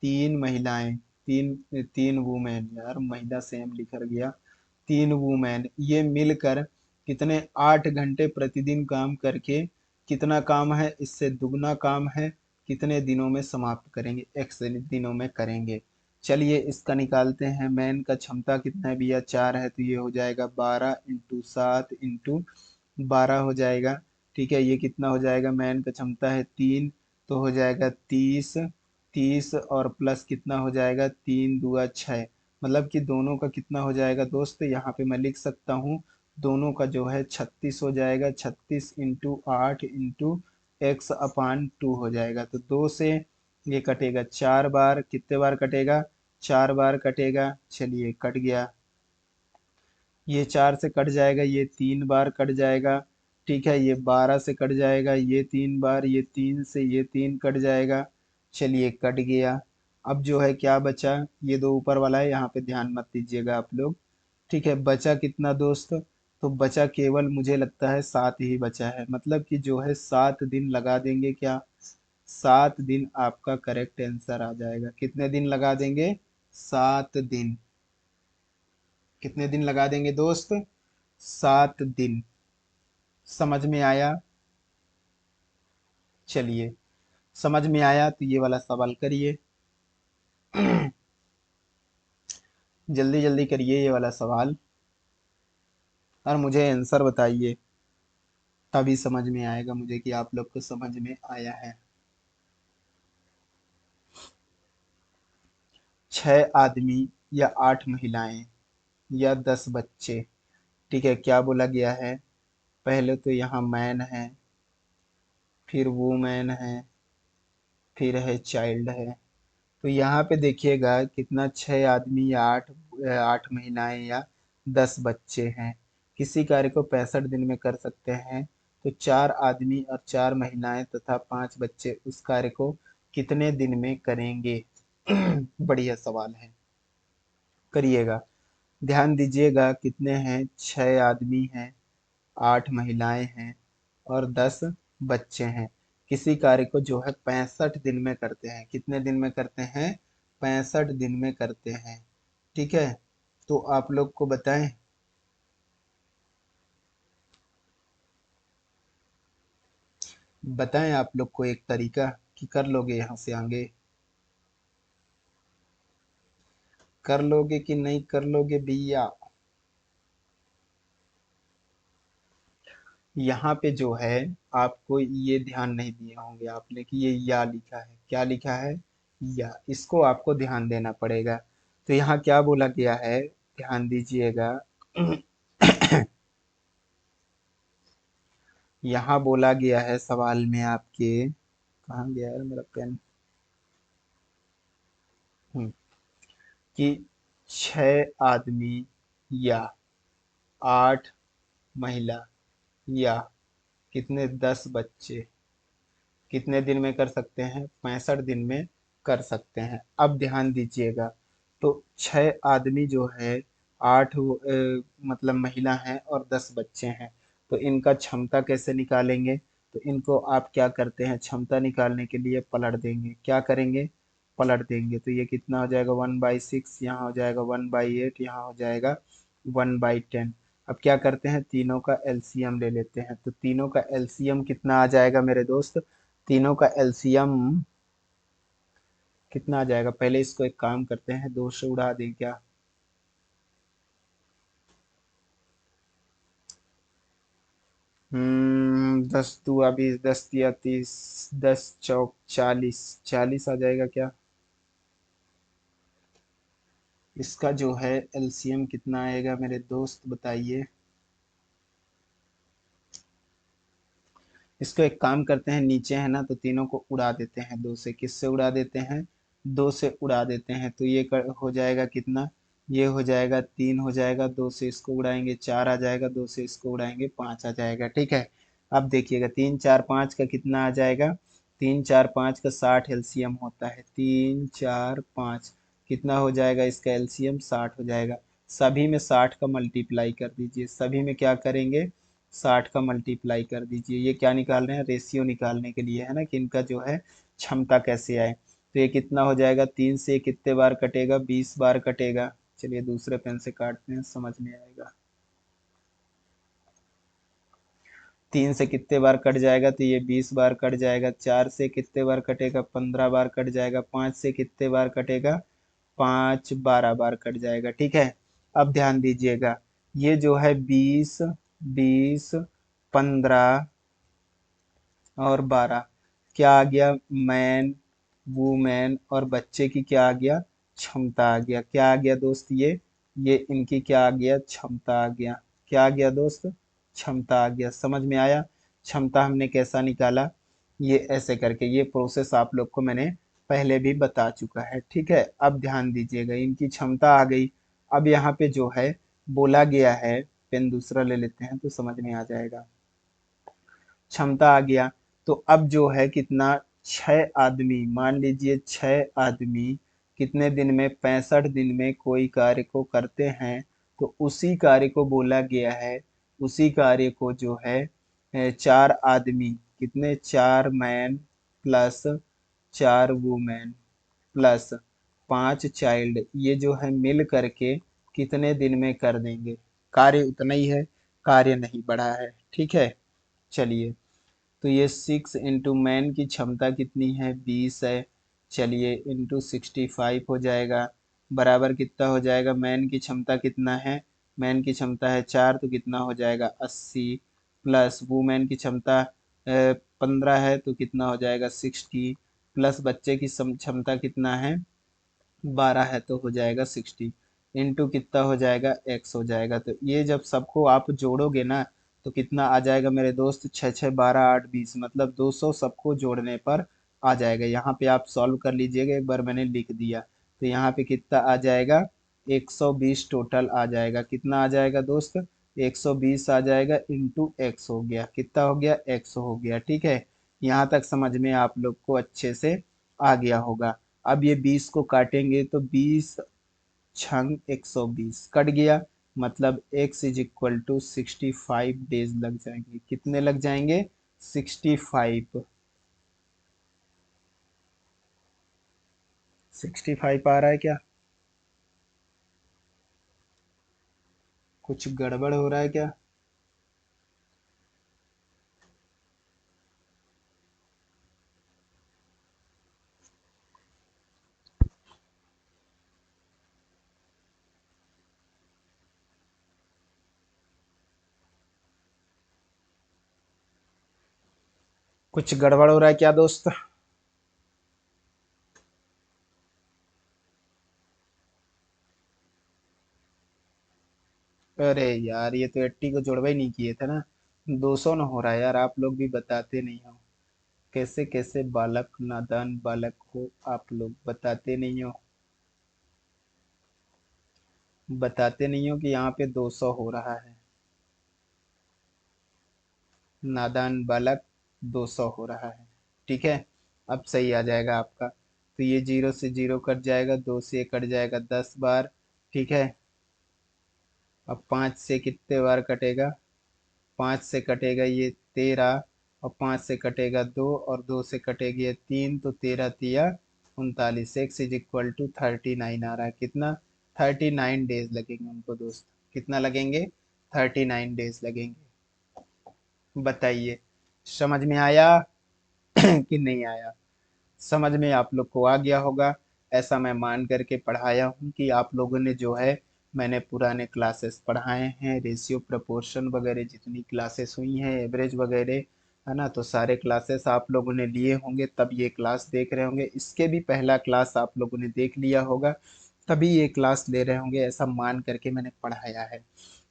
3 महिलाएं, तीन, 3 वुमेन, यार महिला सेम लिखा गया। 3 वुमेन ये मिलकर कितने? 8 घंटे प्रतिदिन काम करके कितना काम है? इससे दुगना काम है। कितने दिनों में समाप्त करेंगे? x दिनों में करेंगे। चलिए इसका निकालते हैं। मैन का क्षमता कितना है भैया, 4 है, तो ये हो जाएगा 12 × 7 × 12 हो जाएगा। ठीक है, ये कितना हो जाएगा, मैन का क्षमता है 3, तो हो जाएगा 30। 30 और प्लस कितना हो जाएगा, 3 × 2 = 6। मतलब कि दोनों का कितना हो जाएगा दोस्त, यहाँ पे मैं लिख सकता हूँ, दोनों का जो है 36 हो जाएगा। 36 × 8 × x/2 हो जाएगा। तो 2 से ये कटेगा 4 बार, कितने बार कटेगा, 4 बार कटेगा। चलिए कट गया, ये 4 से कट जाएगा, ये 3 बार कट जाएगा। ठीक है, ये 12 से कट जाएगा, ये 3 बार, ये 3 से ये 3 कट जाएगा। चलिए कट गया। अब जो है क्या बचा, ये दो ऊपर वाला है, यहाँ पे ध्यान मत दीजिएगा आप लोग। ठीक है, बचा कितना दोस्त, तो बचा केवल मुझे लगता है 7 ही बचा है। मतलब कि जो है 7 दिन लगा देंगे क्या, 7 दिन आपका करेक्ट आंसर आ जाएगा। कितने दिन लगा देंगे, 7 दिन। कितने दिन लगा देंगे दोस्त, 7 दिन। समझ में आया। चलिए, समझ में आया तो ये वाला सवाल करिए। जल्दी जल्दी करिए ये वाला सवाल और मुझे आंसर बताइए, तभी समझ में आएगा मुझे कि आप लोग को समझ में आया है। 6 आदमी या 8 महिलाएं या 10 बच्चे। ठीक है, क्या बोला गया है, पहले तो यहाँ मैन है, फिर वूमेन है, फिर है चाइल्ड है। तो यहाँ पे देखिएगा कितना, 6 आदमी या 8 महिलाएं या 10 बच्चे हैं। किसी कार्य को 65 दिन में कर सकते हैं, तो 4 आदमी और 4 महिलाएं तथा 5 बच्चे उस कार्य को कितने दिन में करेंगे। बढ़िया सवाल है, करिएगा। ध्यान दीजिएगा कितने हैं, 6 आदमी हैं, 8 महिलाएं हैं और 10 बच्चे हैं। किसी कार्य को जो है 65 दिन में करते हैं। कितने दिन में करते हैं, 65 दिन में करते हैं। ठीक है, तो आप लोग को बताएं, बताएं आप लोग को एक तरीका कि कर लोगे यहाँ से आगे, कर लोगे कि नहीं कर लोगे भैया। यहाँ पे जो है आपको ये ध्यान नहीं दिए होंगे आपने कि ये या लिखा है, क्या लिखा है, या। इसको आपको ध्यान देना पड़ेगा। तो यहाँ क्या बोला गया है, ध्यान दीजिएगा। यहाँ बोला गया है सवाल में आपके, कहाँ गया है मेरा पेन, कि 6 आदमी या 8 महिला या कितने, 10 बच्चे कितने दिन में कर सकते हैं, 65 दिन में कर सकते हैं। अब ध्यान दीजिएगा, तो 6 आदमी जो है, मतलब महिला हैं और 10 बच्चे हैं, तो इनका क्षमता कैसे निकालेंगे। तो इनको आप क्या करते हैं, क्षमता निकालने के लिए पलट देंगे। क्या करेंगे, पलट देंगे। तो ये कितना हो जाएगा, 1/6, यहाँ हो जाएगा 1/8, यहाँ हो जाएगा 1/10। अब क्या करते हैं, तीनों का एलसीएम ले लेते हैं। तो तीनों का एलसीएम कितना आ जाएगा मेरे दोस्त, तीनों का एलसीएम कितना आ जाएगा, पहले इसको एक काम करते हैं, 2 से उड़ा दें क्या। 10 × 2 = 20, 10 × 3 = 30, 10 × 4 = 40, 40 आ जाएगा क्या। इसका जो है एलसीएम कितना आएगा मेरे दोस्त बताइए। इसको एक काम करते हैं, नीचे है ना, तो तीनों को उड़ा देते हैं 2 से। किससे उड़ा देते हैं, 2 से उड़ा देते हैं। तो ये हो जाएगा कितना, ये हो जाएगा 3 हो जाएगा, 2 से इसको उड़ाएंगे 4 आ जाएगा, 2 से इसको उड़ाएंगे 5 आ जाएगा। ठीक है, अब देखिएगा 3 4 5 का कितना आ जाएगा, 3 4 5 का 60 एलसीएम होता है। 3 4 5 कितना हो जाएगा, इसका एलसीएम 60 हो जाएगा। सभी में 60 का मल्टीप्लाई कर दीजिए, सभी में क्या करेंगे, 60 का मल्टीप्लाई कर दीजिए। ये क्या निकाल रहे हैं, रेशियो निकालने के लिए है ना, कि इनका जो है क्षमता कैसे आए। तो ये कितना हो जाएगा, 3 से कितने बार कटेगा, 20 बार कटेगा। चलिए दूसरे पेन से काटते हैं, समझ में आएगा। 3 से कितने बार कट जाएगा, तो ये 20 बार कट जाएगा। 4 से कितने बार कटेगा, 15 बार कट जाएगा। 5 से कितने बार कटेगा, 5 12 बार कट जाएगा। ठीक है, अब ध्यान दीजिएगा, ये जो है 20 20 15 और 12 क्या आ गया, मैन वुमेन और बच्चे की क्या आ गया, क्षमता आ गया। क्या आ गया दोस्त, ये इनकी क्या आ गया, क्षमता आ गया। क्या आ गया दोस्त, क्षमता आ गया। समझ में आया, क्षमता हमने कैसा निकाला, ये ऐसे करके। ये प्रोसेस आप लोग को मैंने पहले भी बता चुका है। ठीक है, अब ध्यान दीजिएगा, इनकी क्षमता आ गई। अब यहाँ पे जो है बोला गया है, पेन दूसरा ले लेते हैं तो समझ में आ जाएगा। क्षमता आ गया, तो अब जो है कितना, 6 आदमी, मान लीजिए 6 आदमी कितने दिन में, 65 दिन में कोई कार्य को करते हैं। तो उसी कार्य को बोला गया है, उसी कार्य को जो है 4 आदमी, कितने, 4 man plus 4 women plus 5 child, ये जो है मिल करके कितने दिन में कर देंगे। कार्य उतना ही है, कार्य नहीं बढ़ा है। ठीक है, चलिए, तो ये 6 इंटू मैन की क्षमता कितनी है, 20 है। चलिए इंटू 65 हो जाएगा, बराबर कितना हो जाएगा, मैन की क्षमता कितना है, मैन की क्षमता है 4, तो कितना हो जाएगा 80, प्लस वुमेन की क्षमता 15 है तो कितना हो जाएगा 60, प्लस बच्चे की क्षमता कितना है 12 है तो हो जाएगा 60, इंटू कितना हो जाएगा एक्स हो जाएगा। तो ये जब सबको आप जोड़ोगे ना, तो कितना आ जाएगा मेरे दोस्त, 6 6 12 8 20, मतलब 200 सबको जोड़ने पर आ जाएगा। यहाँ पे आप सॉल्व कर लीजिएगा, एक बार मैंने लिख दिया, तो यहाँ पे कितना आ जाएगा, 120 टोटल आ जाएगा। कितना आ जाएगा दोस्त, 120 आ जाएगा, इंटू एक्स हो गया, कितना हो गया, एक्स हो गया। ठीक है, यहाँ तक समझ में आप लोग को अच्छे से आ गया होगा। अब ये 20 को काटेंगे तो 20 छंग 120 कट गया, मतलब x is equal to 65 days लग जाएंगे। कितने लग जाएंगे, 65। 65 आ रहा है क्या, कुछ गड़बड़ हो रहा है क्या। कुछ गड़बड़ हो रहा है क्या दोस्त। अरे यार, ये तो 80 को जोड़वा ही नहीं किए थे ना, 200 न हो रहा है यार, आप लोग भी बताते नहीं हो। कैसे कैसे बालक, नादान बालक हो आप लोग, बताते नहीं हो, बताते नहीं हो कि यहाँ पे 200 हो रहा है। नादान बालक, 200 हो रहा है। ठीक है, अब सही आ जाएगा आपका। तो ये 0 से 0 कट जाएगा, 2 से ये कट जाएगा 10 बार। ठीक है, अब 5 से कितने बार कटेगा, 5 से कटेगा ये 13, और 5 से कटेगा 2, और 2 से कटेगी ये 3, तो 13 तिया 39, एक्स इज इक्वल टू 39 आ रहा है। कितना, 39 डेज लगेंगे उनको दोस्त। कितना लगेंगे, 39 डेज लगेंगे। बताइए, समझ में आया कि नहीं आया। समझ में आप लोग को आ गया होगा, ऐसा मैं मान करके पढ़ाया हूँ कि आप लोगों ने जो है, मैंने पुराने क्लासेस पढ़ाए हैं, रेशियो प्रपोर्शन वगैरह जितनी क्लासेस हुई हैं, एवरेज वगैरह, है ना, तो सारे क्लासेस आप लोगों ने लिए होंगे, तब ये क्लास देख रहे होंगे। इसके भी पहला क्लास आप लोगों ने देख लिया होगा, तभी ये क्लास ले रहे होंगे, ऐसा मान करके मैंने पढ़ाया है।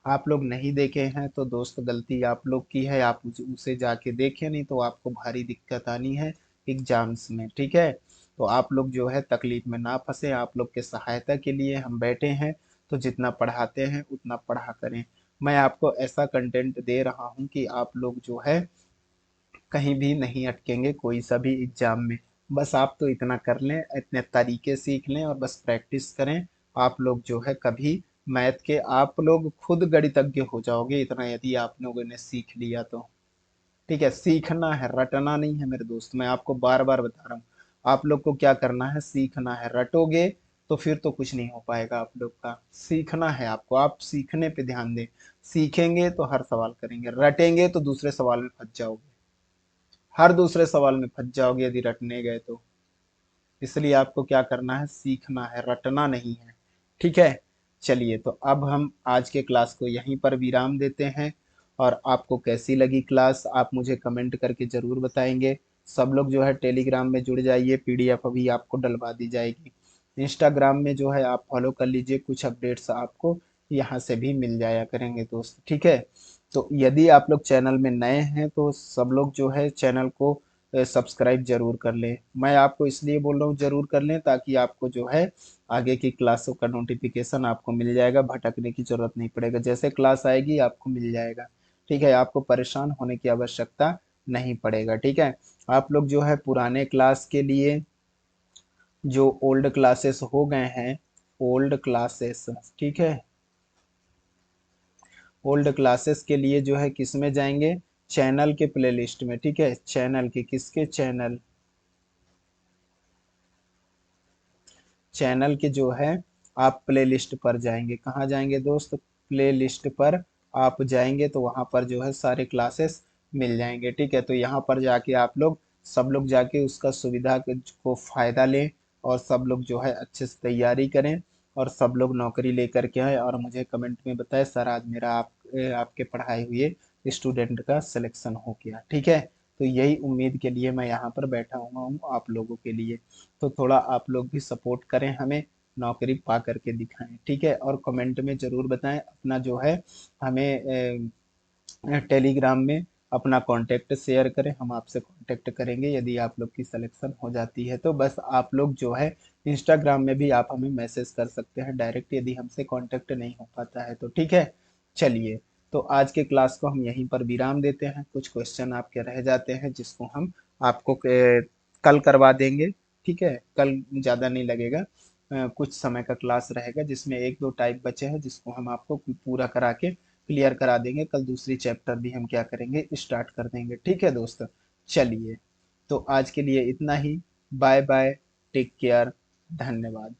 आप लोग नहीं देखे हैं तो दोस्त गलती आप लोग की है, आप उसे जाके देखें, नहीं तो आपको भारी दिक्कत आनी है एग्जाम्स में। ठीक है, तो आप लोग जो है तकलीफ में ना फंसे, आप लोग के सहायता के लिए हम बैठे हैं। तो जितना पढ़ाते हैं उतना पढ़ा करें। मैं आपको ऐसा कंटेंट दे रहा हूँ कि आप लोग जो है कहीं भी नहीं अटकेंगे कोई सा भी एग्जाम में। बस आप तो इतना कर लें, इतने तरीके सीख लें और बस प्रैक्टिस करें। आप लोग जो है कभी मैथ के आप लोग खुद गणितज्ञ हो जाओगे, इतना यदि आप लोगों ने सीख लिया तो। ठीक है, सीखना है, रटना नहीं है मेरे दोस्त, मैं आपको बार बार बता रहा हूँ। आप लोग को क्या करना है, सीखना है। रटोगे तो फिर तो कुछ नहीं हो पाएगा आप लोग का। सीखना है आपको, आप सीखने पे ध्यान दें। सीखेंगे तो हर सवाल करेंगे, रटेंगे तो दूसरे सवाल में फंस जाओगे, हर दूसरे सवाल में फंस जाओगे यदि रटने गए तो। इसलिए आपको क्या करना है, सीखना है, रटना नहीं है। ठीक है, चलिए तो अब हम आज के क्लास को यहीं पर विराम देते हैं। और आपको कैसी लगी क्लास आप मुझे कमेंट करके ज़रूर बताएंगे। सब लोग जो है टेलीग्राम में जुड़ जाइए, पीडीएफ अभी आपको डलवा दी जाएगी। इंस्टाग्राम में जो है आप फॉलो कर लीजिए, कुछ अपडेट्स आपको यहाँ से भी मिल जाया करेंगे दोस्त। ठीक है, तो यदि आप लोग चैनल में नए हैं तो सब लोग जो है चैनल को सब्सक्राइब जरूर कर लें। मैं आपको इसलिए बोल रहा हूँ जरूर कर लें ताकि आपको जो है आगे की क्लासों का नोटिफिकेशन आपको मिल जाएगा, भटकने की जरूरत नहीं पड़ेगा, जैसे क्लास आएगी आपको मिल जाएगा। ठीक है, आपको परेशान होने की आवश्यकता नहीं पड़ेगा। ठीक है, आप लोग जो है पुराने क्लास के लिए जो ओल्ड क्लासेस हो गए हैं, ओल्ड क्लासेस, ठीक है, ओल्ड क्लासेस के लिए जो है किस में जाएंगे, चैनल के प्लेलिस्ट में। ठीक है, चैनल के, किसके चैनल, चैनल के जो है आप प्लेलिस्ट पर जाएंगे। कहाँ जाएंगे दोस्त, प्लेलिस्ट पर आप जाएंगे तो वहाँ पर जो है सारे क्लासेस मिल जाएंगे। ठीक है, तो यहाँ पर जाके आप लोग, सब लोग जाके उसका सुविधा को फायदा लें और सब लोग जो है अच्छे से तैयारी करें और सब लोग नौकरी लेकर के आए और मुझे कमेंट में बताएं सर आज मेरा आपके पढ़ाए हुए स्टूडेंट का सिलेक्शन हो गया। ठीक है, तो यही उम्मीद के लिए मैं यहाँ पर बैठा हुआ हूँ आप लोगों के लिए। तो थोड़ा आप लोग भी सपोर्ट करें हमें, नौकरी पा करके दिखाएं। ठीक है, और कमेंट में जरूर बताएं अपना जो है, हमें टेलीग्राम में अपना कांटेक्ट शेयर करें, हम आपसे कांटेक्ट करेंगे यदि आप लोग की सिलेक्शन हो जाती है तो। बस आप लोग जो है इंस्टाग्राम में भी आप हमें मैसेज कर सकते हैं डायरेक्ट यदि हमसे कांटेक्ट नहीं हो पाता है तो। ठीक है, चलिए तो आज के क्लास को हम यहीं पर विराम देते हैं। कुछ क्वेश्चन आपके रह जाते हैं जिसको हम आपको कल करवा देंगे। ठीक है, कल ज़्यादा नहीं लगेगा, कुछ समय का क्लास रहेगा जिसमें एक दो टाइप बचे हैं जिसको हम आपको पूरा करा के क्लियर करा देंगे। कल दूसरी चैप्टर भी हम क्या करेंगे, स्टार्ट कर देंगे। ठीक है दोस्त, चलिए तो आज के लिए इतना ही। बाय बाय, टेक केयर, धन्यवाद।